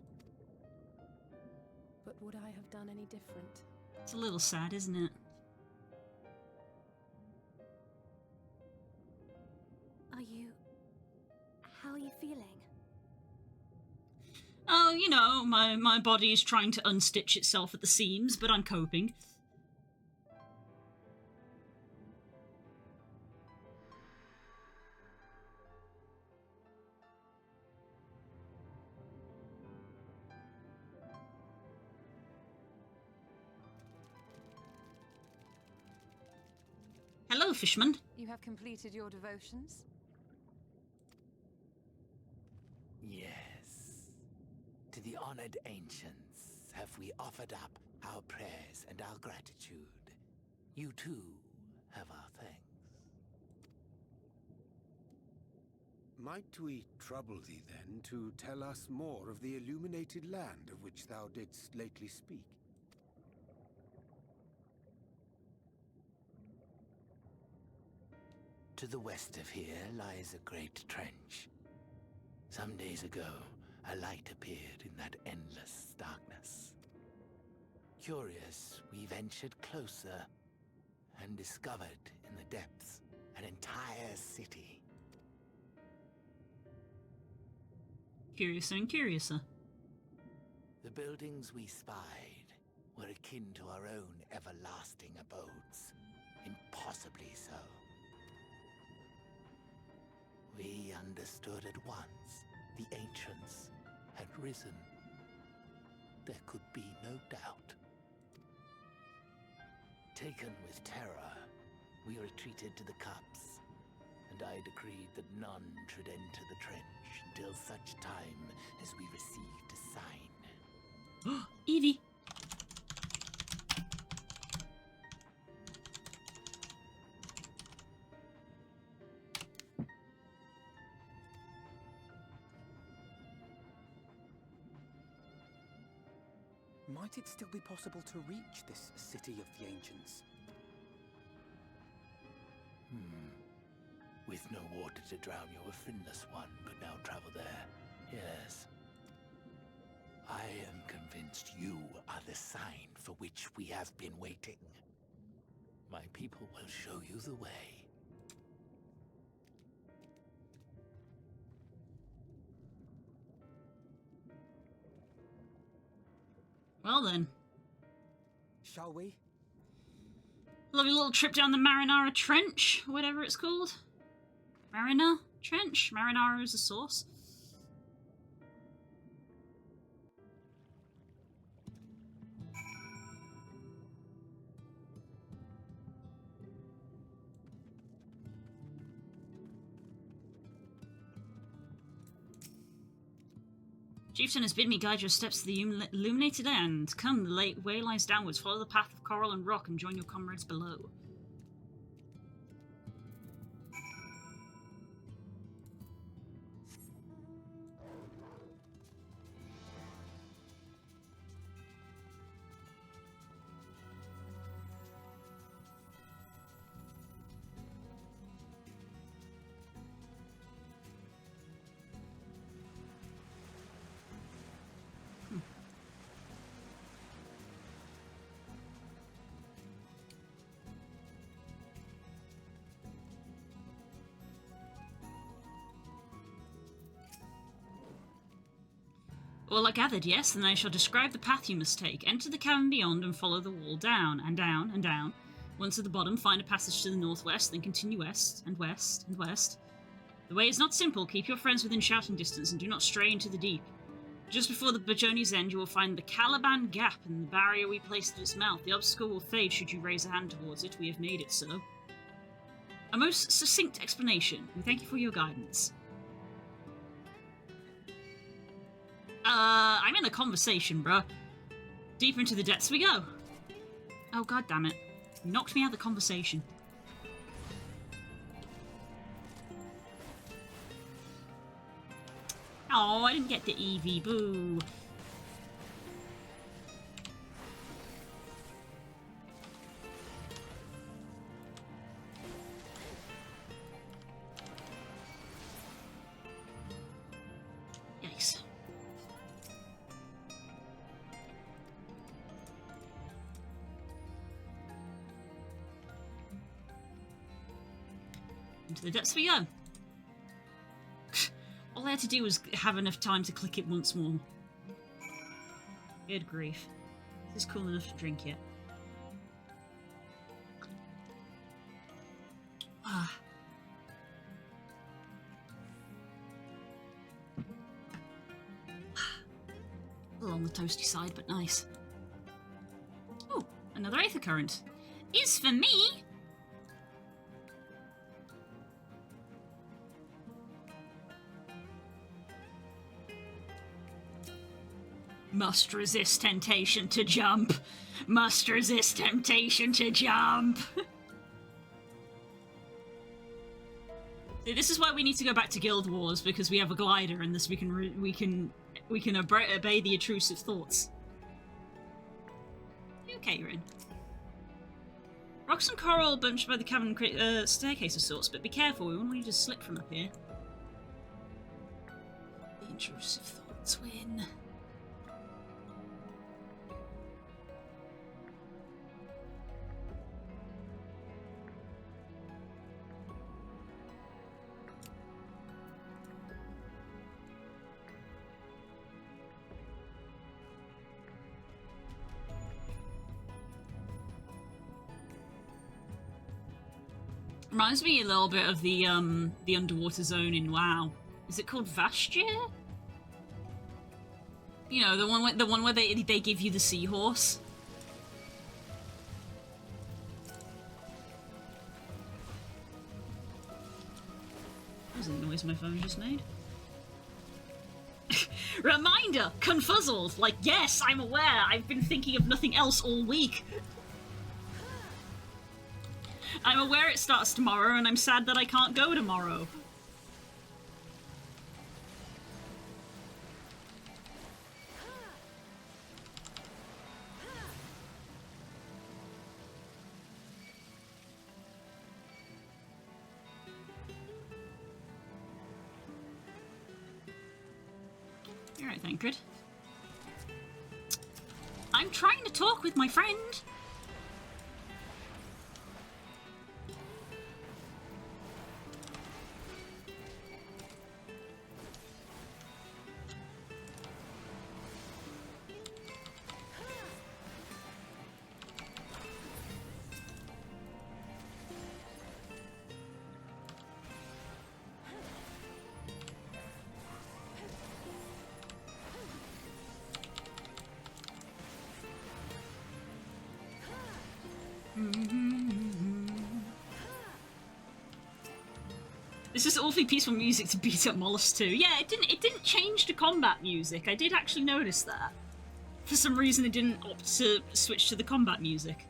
But would I have done any different? It's a little sad, isn't it? How are you feeling? Oh, you know, my body's trying to unstitch itself at the seams, but I'm coping. Hello, Fishman. You have completed your devotions? Yes. To the honored ancients have we offered up our prayers and our gratitude. You too have our thanks. Might we trouble thee then to tell us more of the illuminated land of which thou didst lately speak? To the west of here lies a great trench. Some days ago, a light appeared in that endless darkness. Curious, we ventured closer and discovered in the depths an entire city. Curiouser and curiouser. The buildings we spied were akin to our own everlasting abodes, impossibly so. We understood at once the ancients had risen. There could be no doubt. Taken with terror, we retreated to the cups, and I decreed that none should enter the trench until such time as we received a sign. Evie! Might it still be possible to reach this city of the ancients? With no water to drown your finless one, could now travel there. Yes. I am convinced you are the sign for which we have been waiting. My people will show you the way. Well then. Shall we? Lovely little trip down the Marinara Trench, whatever it's called. Marina Trench? Marinara is a sauce. Chieftain has bid me guide your steps to the illuminated end. Come, the way lies downwards. Follow the path of coral and rock and join your comrades below. Well, I gathered, yes, then I shall describe the path you must take. Enter the cavern beyond and follow the wall down, and down, and down. Once at the bottom, find a passage to the northwest, then continue west, and west, and west. The way is not simple. Keep your friends within shouting distance, and do not stray into the deep. Just before the journey's end, you will find the Caliban Gap and the barrier we placed at its mouth. The obstacle will fade should you raise a hand towards it. We have made it so. A most succinct explanation. We thank you for your guidance. I'm in a conversation, bruh. Deeper into the depths we go. Oh, god damn it. You knocked me out of the conversation. Oh, I didn't get the Eevee, boo. Yikes. Into the depths we go. All I had to do was have enough time to click it once more. Good grief. Is this cool enough to drink yet? Ah. A little on the toasty side, but nice. Oh, another Aether Current. Is for me! Must resist temptation to jump. Must resist temptation to jump. See, this is why we need to go back to Guild Wars, because we have a glider, and this we can obey the intrusive thoughts. You okay, you're in. Rocks and coral bunched by the cavern staircase of sorts, but be careful, we won't want you to slip from up here. The intrusive thoughts win. Reminds me a little bit of the underwater zone in WoW. Is it called Vastia? You know, the one where they give you the seahorse. That was the noise my phone just made. Reminder! Confuzzled! Like, yes, I'm aware! I've been thinking of nothing else all week! I'm aware it starts tomorrow, and I'm sad that I can't go tomorrow. Alright, thank good. I'm trying to talk with my friend. This is awfully peaceful music to beat up Mollusk too. Yeah, it didn't change the combat music. I did actually notice that. For some reason it didn't opt to switch to the combat music.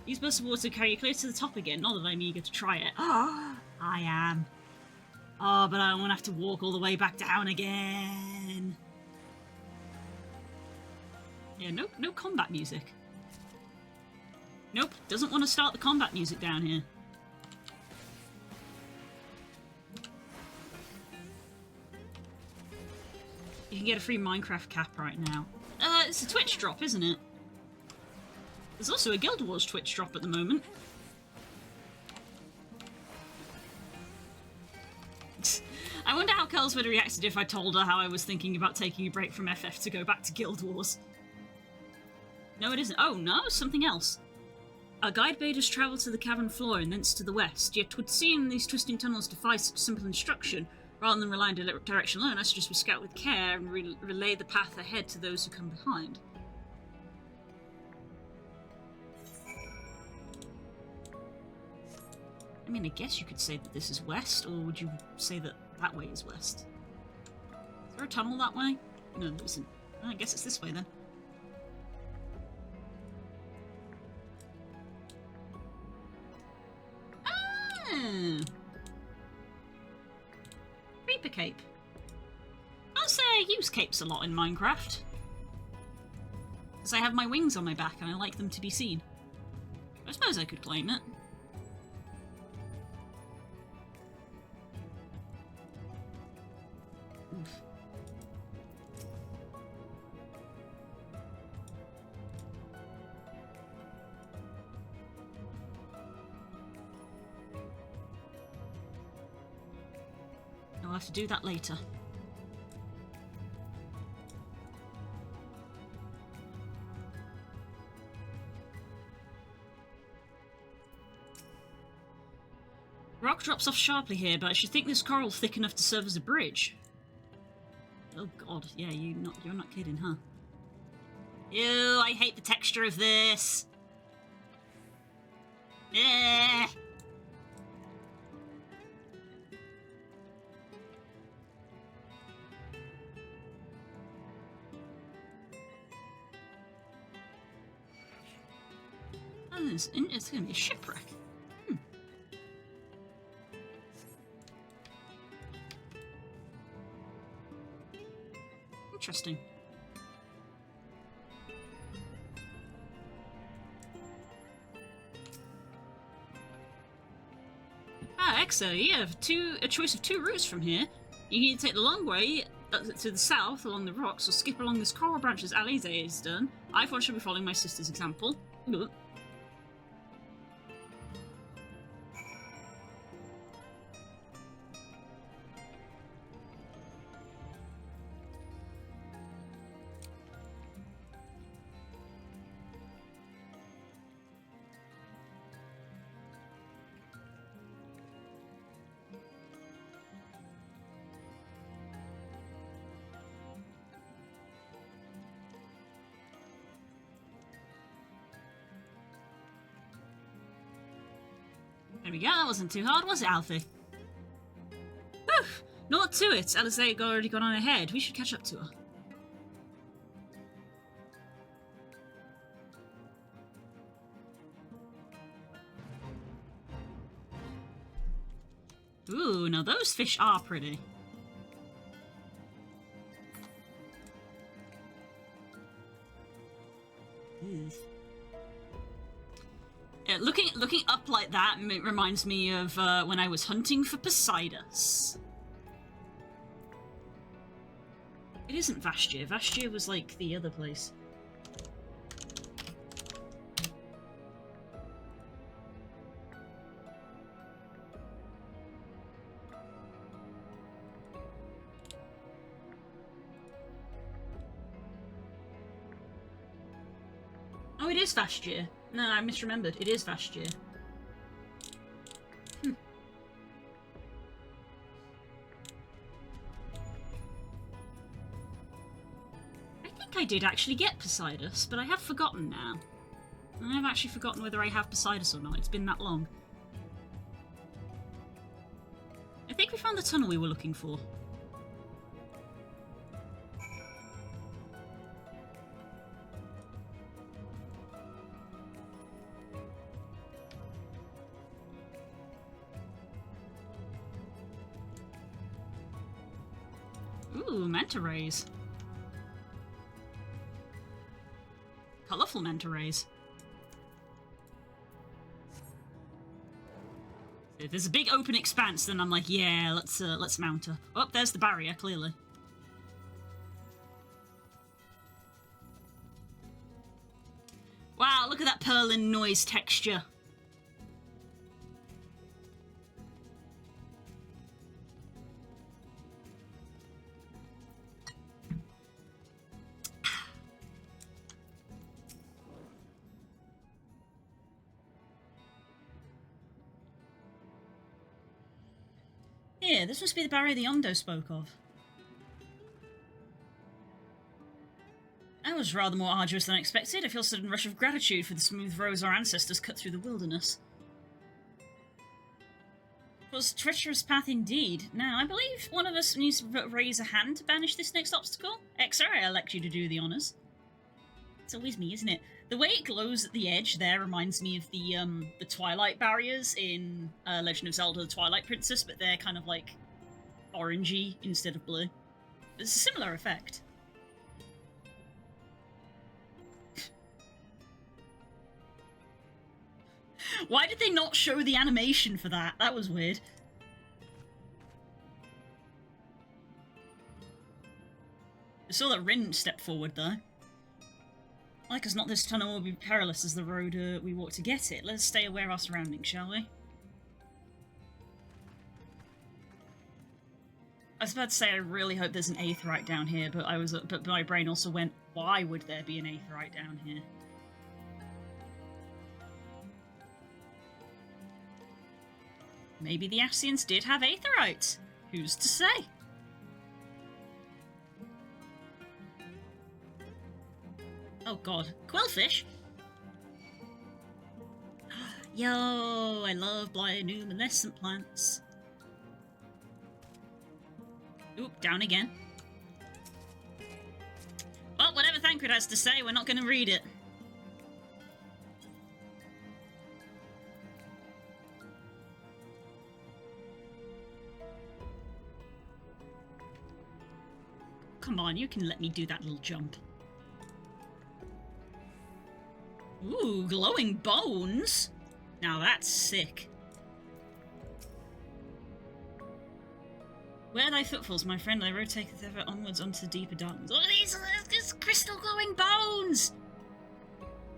Use bursts of water to carry you clear to the top again. Not that I'm eager to try it. Ah, I am. Oh, but I don't want to have to walk all the way back down again. Yeah, no combat music. Nope, doesn't want to start the combat music down here. You can get a free Minecraft cap right now. It's a Twitch drop, isn't it? There's also a Guild Wars Twitch drop at the moment. I wonder how Curls would have reacted if I told her how I was thinking about taking a break from FF to go back to Guild Wars. No, it isn't. Oh, no, something else. Our guide bade us travel to the cavern floor and thence to the west, yet 'twould seem these twisting tunnels defy such simple instruction. Rather than rely on direction alone, I suggest we scout with care and relay the path ahead to those who come behind. I mean, I guess you could say that this is west, or would you say that that way is west? Is there a tunnel that way? No, there isn't. I guess it's this way then. Ah! Reaper cape. I'll say I use capes a lot in Minecraft. Because I have my wings on my back and I like them to be seen. I suppose I could claim it. Oof. I'll have to do that later. Rock drops off sharply here, but I should think this coral's thick enough to serve as a bridge. Oh god, yeah, you're not kidding, huh? Ew, I hate the texture of this. Eh. Oh, it's going to be a shipwreck. Interesting. Alexa, you have a choice of 2 routes from here. You can either take the long way to the south along the rocks, or skip along this coral branch as Alize has done. I thought I should be following my sister's example. Ugh. There we go, that wasn't too hard, was it, Alfie? Whew! Not to it, Alice had already gone on ahead. We should catch up to her. Ooh, now those fish are pretty. Ugh. Yeah, looking up like that reminds me of when I was hunting for Poseidus. It isn't Vastia. Vastia was like the other place. Oh, it is Vastia. No, I misremembered. It is Vastia. I think I did actually get Poseidus, but I have forgotten now. I have actually forgotten whether I have Poseidus or not. It's been that long. I think we found the tunnel we were looking for. Ooh, manta rays. Colourful manta rays. If there's a big open expanse, then I'm like, yeah, let's mount her. Oh, there's the barrier, clearly. Wow, look at that purlin noise texture. Yeah, this must be the barrier the Ondo spoke of. That was rather more arduous than I expected. I feel a sudden rush of gratitude for the smooth roads our ancestors cut through the wilderness. It was a treacherous path indeed. Now, I believe one of us needs to raise a hand to banish this next obstacle. Exer, I elect you to do the honours. It's always me, isn't it? The way it glows at the edge there reminds me of the Twilight barriers in Legend of Zelda: The Twilight Princess, but they're kind of like orangey instead of blue. It's a similar effect. Why did they not show the animation for that? That was weird. I saw that Rin step forward though. Like as not, this tunnel will be perilous as the road we walk to get it. Let's stay aware of our surroundings, shall we? I was about to say I really hope there's an aetheryte down here, but but my brain also went, why would there be an aetheryte down here? Maybe the Ascians did have aetherites. Who's to say? Oh god. Quillfish? Yo, I love bioluminescent plants. Oop, down again. Well, whatever Thancred has to say, we're not going to read it. Come on, you can let me do that little jump. Ooh, glowing bones? Now that's sick. Where are thy footfalls, my friend? I rotateth ever onwards onto deeper darkness. Oh, these crystal glowing bones!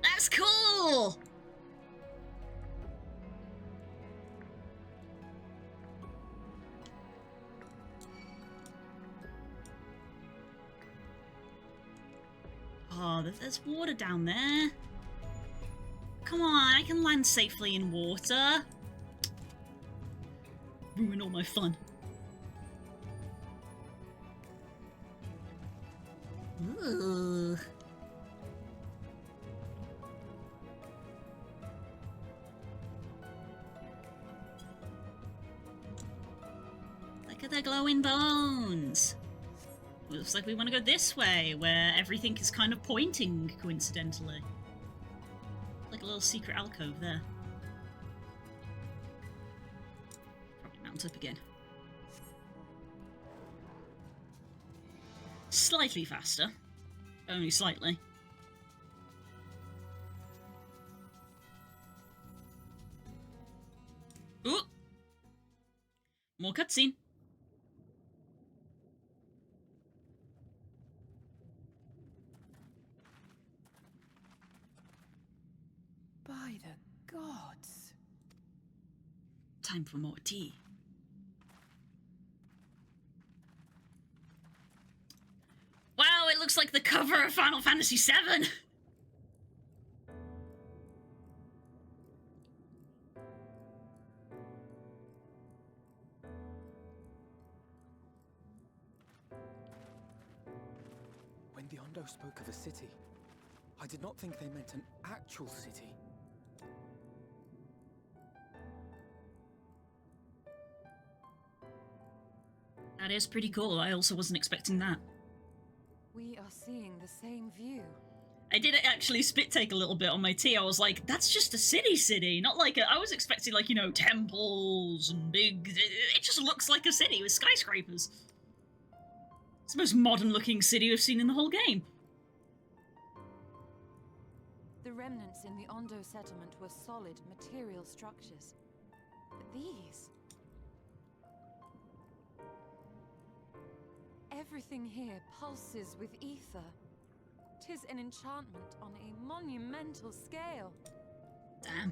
That's cool! Oh, there's water down there. Come on, I can land safely in water. Ruin all my fun. Ooh. Look at the glowing bones. Looks like we want to go this way, where everything is kind of pointing, coincidentally. Like a little secret alcove there. Probably mount up again. Slightly faster. Only slightly. Ooh! More cutscene. By the gods. Time for more tea. Wow, it looks like the cover of Final Fantasy VII! When the Ondo spoke of a city, I did not think they meant an actual city. That is pretty cool. I also wasn't expecting that. We are seeing the same view. I did actually spit take a little bit on my tea. I was like, that's just a city. Not like I was expecting, like, you know, temples and big... It just looks like a city with skyscrapers. It's the most modern-looking city we've seen in the whole game. The remnants in the Ondo settlement were solid, material structures. But these... Everything here pulses with ether. 'Tis an enchantment on a monumental scale. Damn.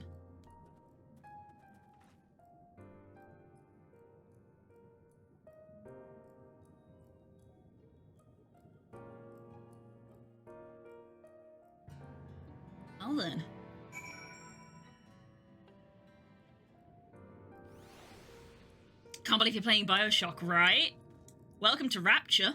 Well then. Can't believe you're playing Bioshock, right? Welcome to Rapture.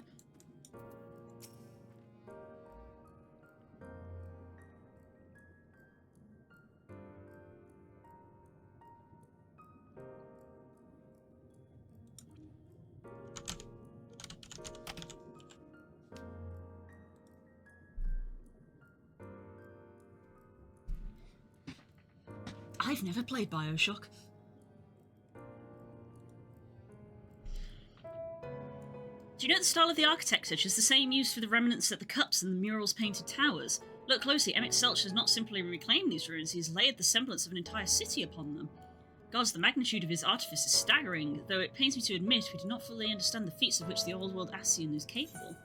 I've never played Bioshock. Do you know the style of the architecture is the same used for the remnants at the cups and the murals painted towers? Look closely, Emmett Selch has not simply reclaimed these ruins, he has layered the semblance of an entire city upon them. Gods, the magnitude of his artifice is staggering, though it pains me to admit we do not fully understand the feats of which the old world Ascian is capable.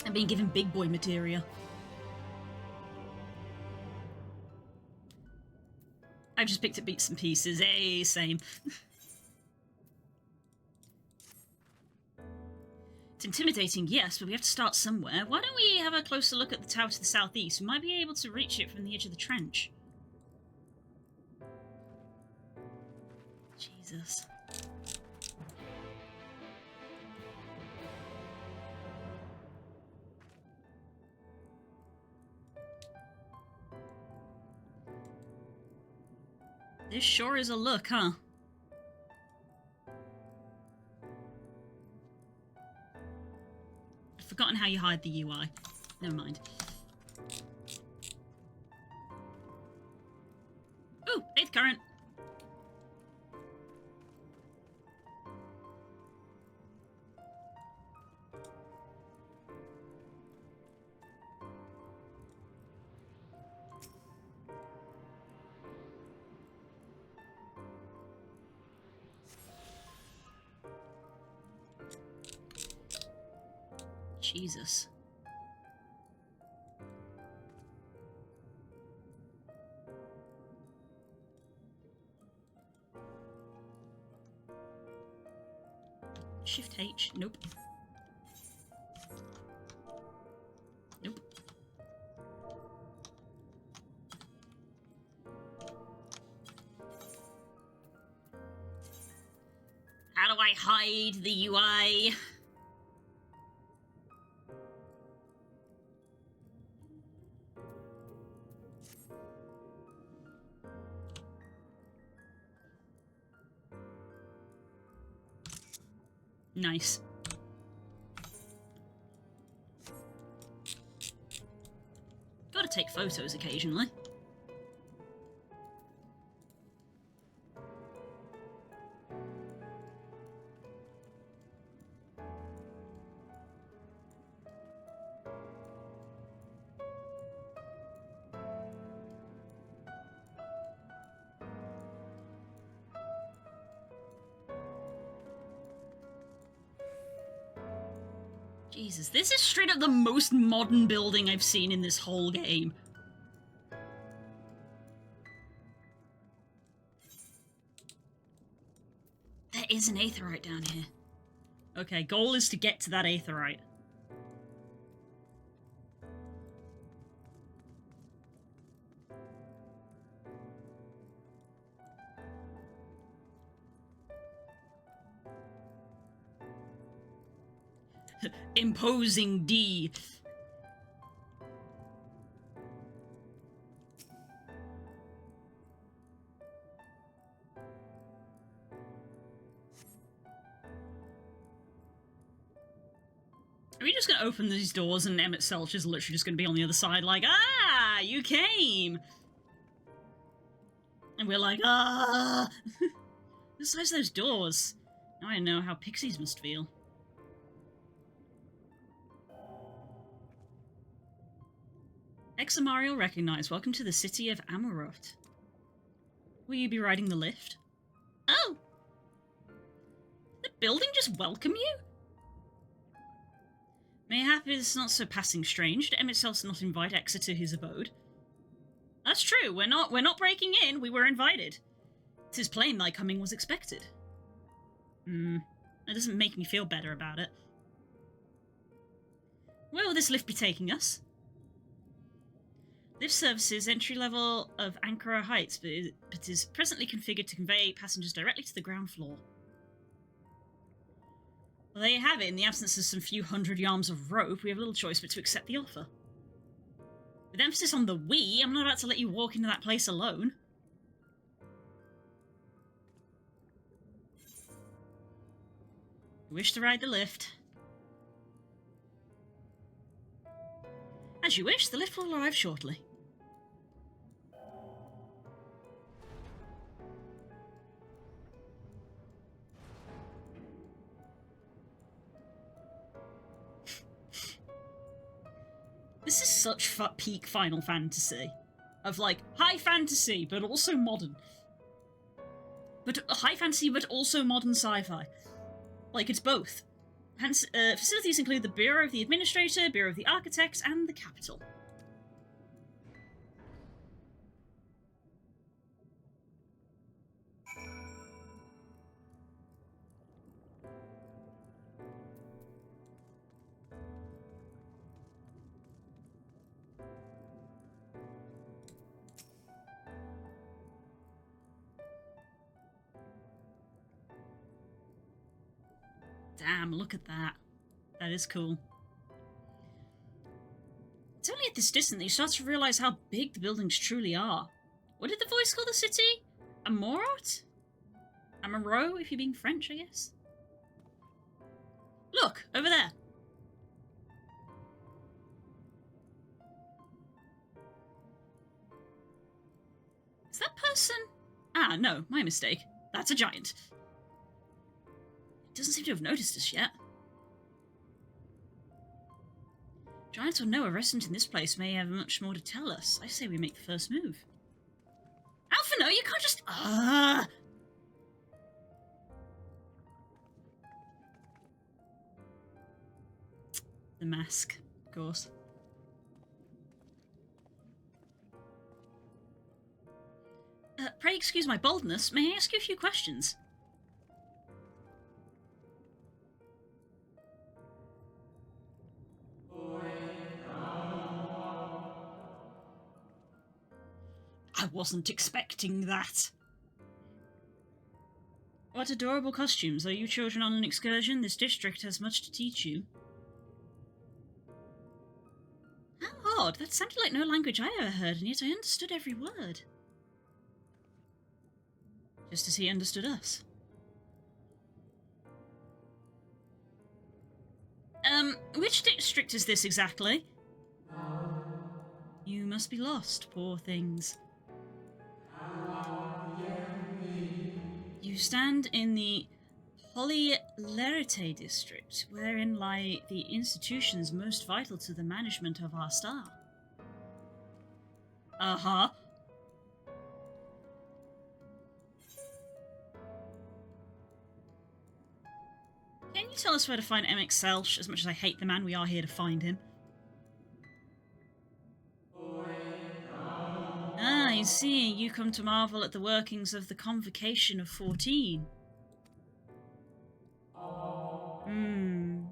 I'm being given big boy materia. I've just picked up bits and pieces. Hey, same. It's intimidating, yes, but we have to start somewhere. Why don't we have a closer look at the tower to the southeast? We might be able to reach it from the edge of the trench. Jesus. This sure is a look, huh? I've forgotten how you hide the UI. Never mind. Ooh, 8th current. Jesus. Shift H. Nope. Nope. How do I hide the UI? Nice. Gotta take photos occasionally. Jesus, this is straight up the most modern building I've seen in this whole game. There is an aetheryte down here. Okay, goal is to get to that aetheryte. Imposing D. Are we just gonna open these doors and Emmett Selch is literally just gonna be on the other side like, ah, you came! And we're like, ah! Besides those doors, now I know how pixies must feel. Examariel recognized. Welcome to the city of Amarot. Will you be riding the lift? Oh! The building just welcome you? Mayhap is not so passing strange. Did Emmett Selch not invite Exa to his abode? That's true. We're not breaking in. We were invited. 'Tis plain thy coming was expected. That doesn't make me feel better about it. Where will this lift be taking us? Lift services entry level of Ankara Heights, but is presently configured to convey passengers directly to the ground floor. Well, there you have it. In the absence of some few hundred yards of rope, we have little choice but to accept the offer. With emphasis on the we, I'm not about to let you walk into that place alone. You wish to ride the lift? As you wish, the lift will arrive shortly. This is such peak Final Fantasy. Of like, high fantasy, but also modern. But high fantasy, but also modern sci-fi. Like, it's both. Facilities include the Bureau of the Administrator, Bureau of the Architects, and the Capital. Damn, look at that. That is cool. It's only at this distance that you start to realise how big the buildings truly are. What did the voice call the city? Amorot? Amaro, if you're being French, I guess? Look, over there. Is that person? Ah, no, my mistake. That's a giant. Doesn't seem to have noticed us yet. Giants or no, a resident in this place may have much more to tell us. I say we make the first move. Alpha, no, you can't just... The mask, of course. Pray excuse my boldness. May I ask you a few questions? I wasn't expecting that. What adorable costumes. Are you children on an excursion? This district has much to teach you. How odd. That sounded like no language I ever heard, and yet I understood every word. Just as he understood us. Which district is this exactly? You must be lost, poor things. You stand in the Polylerite district, wherein lie the institutions most vital to the management of our star. Uh-huh. Can you tell us where to find MXL? As much as I hate the man, we are here to find him. Ah, I see. You come to marvel at the workings of the Convocation of 14.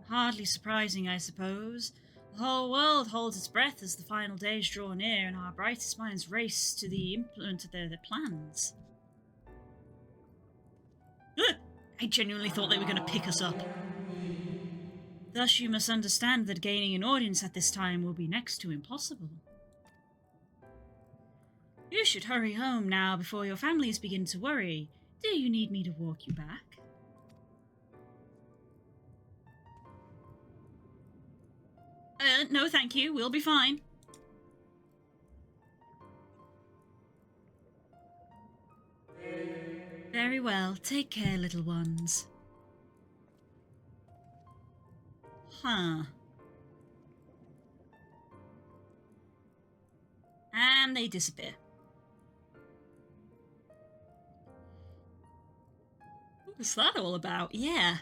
Hardly surprising, I suppose. The whole world holds its breath as the final days draw near and our brightest minds race to the implement of their plans. I genuinely thought they were going to pick us up. Thus you must understand that gaining an audience at this time will be next to impossible. You should hurry home now before your families begin to worry. Do you need me to walk you back? No thank you, we'll be fine. Very well, take care, little ones. Huh. And they disappear. What's that all about? Yeah.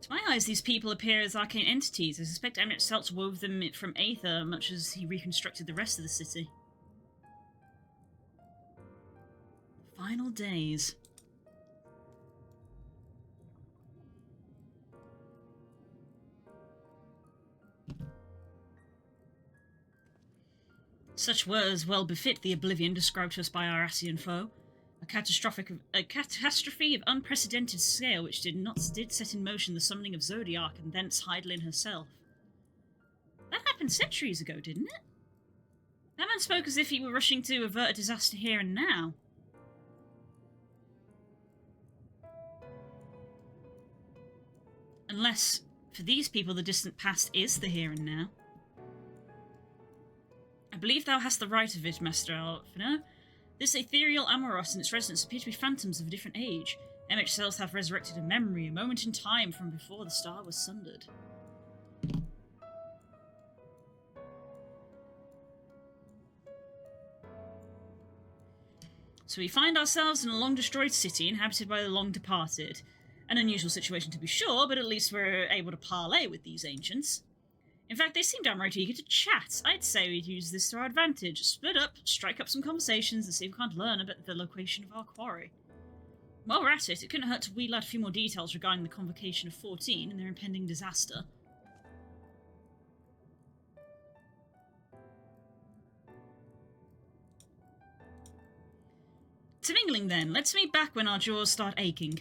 To my eyes, these people appear as arcane entities. I suspect Eminent Seltz wove them from Aether, much as he reconstructed the rest of the city. Final days. Such words well befit the oblivion described to us by our Asian foe. A catastrophe of unprecedented scale which did set in motion the summoning of Zodiac and thence Heidelin herself. That happened centuries ago, didn't it? That man spoke as if he were rushing to avert a disaster here and now. Unless, for these people, the distant past is the here and now. I believe thou hast the right of it, Master Alfino. This ethereal Amoros and its residents appear to be phantoms of a different age. MH cells have resurrected a memory, a moment in time from before the star was sundered. So we find ourselves in a long-destroyed city inhabited by the long-departed. An unusual situation to be sure, but at least we're able to parley with these ancients. In fact, they seem downright eager to chat. I'd say we'd use this to our advantage. Split up, strike up some conversations, and see if we can't learn about the location of our quarry. While we're at it, it couldn't hurt to wheel out a few more details regarding the Convocation of 14 and their impending disaster. To mingling then, let's meet back when our jaws start aching.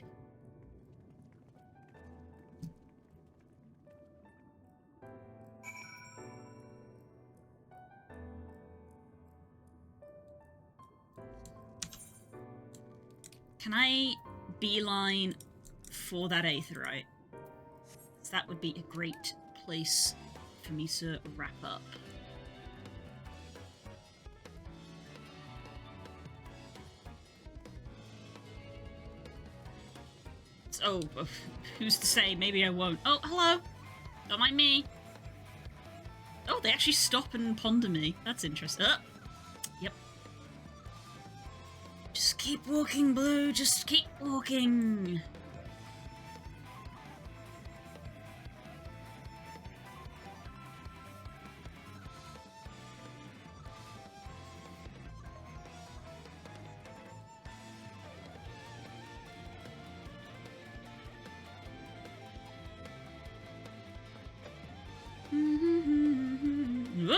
Can I beeline for that aetheryte? That would be a great place for me to wrap up. Oh, who's to say? Maybe I won't. Oh, hello! Don't mind me. Oh, they actually stop and ponder me. That's interesting. Yep. Just keep walking, Blue. Just keep walking.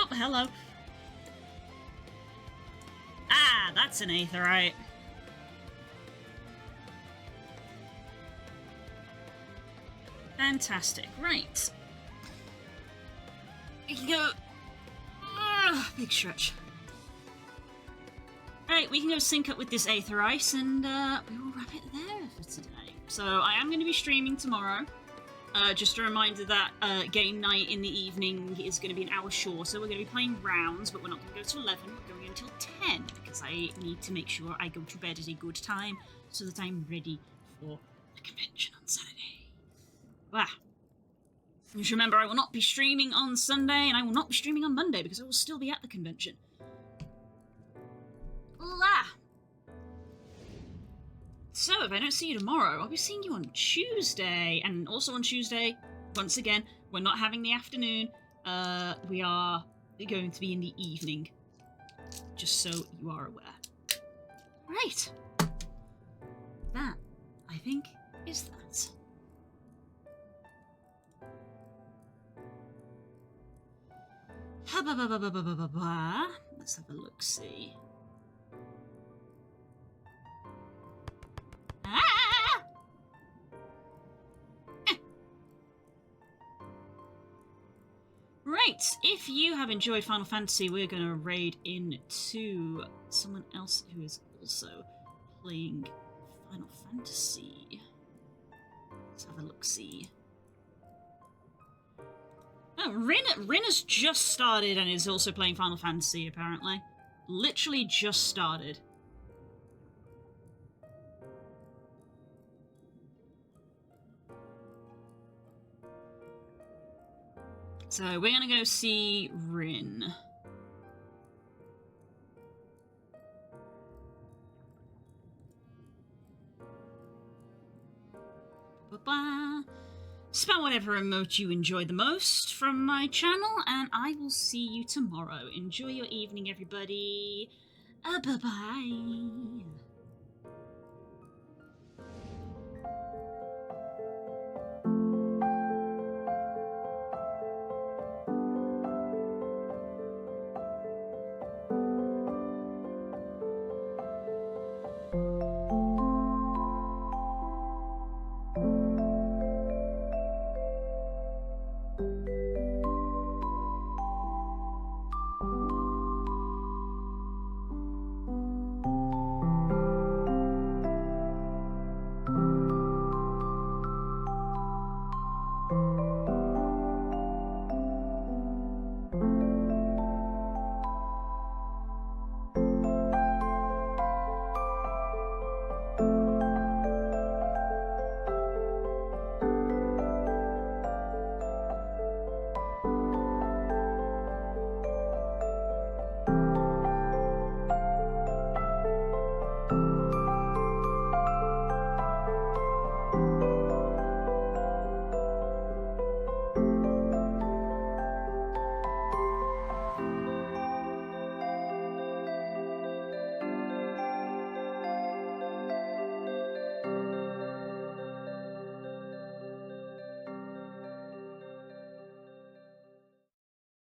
Oh, hello. Ah, that's an aetherite. Fantastic. Right. We can go... big stretch. Alright, we can go sync up with this aetherite, and we will wrap it there for today. So I am going to be streaming tomorrow. Just a reminder that game night in the evening is going to be an hour shorter. We're going to be playing rounds, but we're not going to go to 11. We're going until 10, because I need to make sure I go to bed at a good time so that I'm ready for the convention on Saturday. Wow. Just remember, I will not be streaming on Sunday, and I will not be streaming on Monday, because I will still be at the convention. La! So, if I don't see you tomorrow, I'll be seeing you on Tuesday. And also on Tuesday, once again, we're not having the afternoon. We are going to be in the evening. Just so you are aware. Right. That, I think, is that. Let's have a look-see. Right, if you have enjoyed Final Fantasy, we're going to raid into someone else who is also playing Final Fantasy. Let's have a look-see. Oh, Rin has just started and is also playing Final Fantasy, apparently. Literally just started. So we're gonna go see Rin. Ba-ba. Spam whatever emote you enjoy the most from my channel, and I will see you tomorrow. Enjoy your evening, everybody. Bye-bye.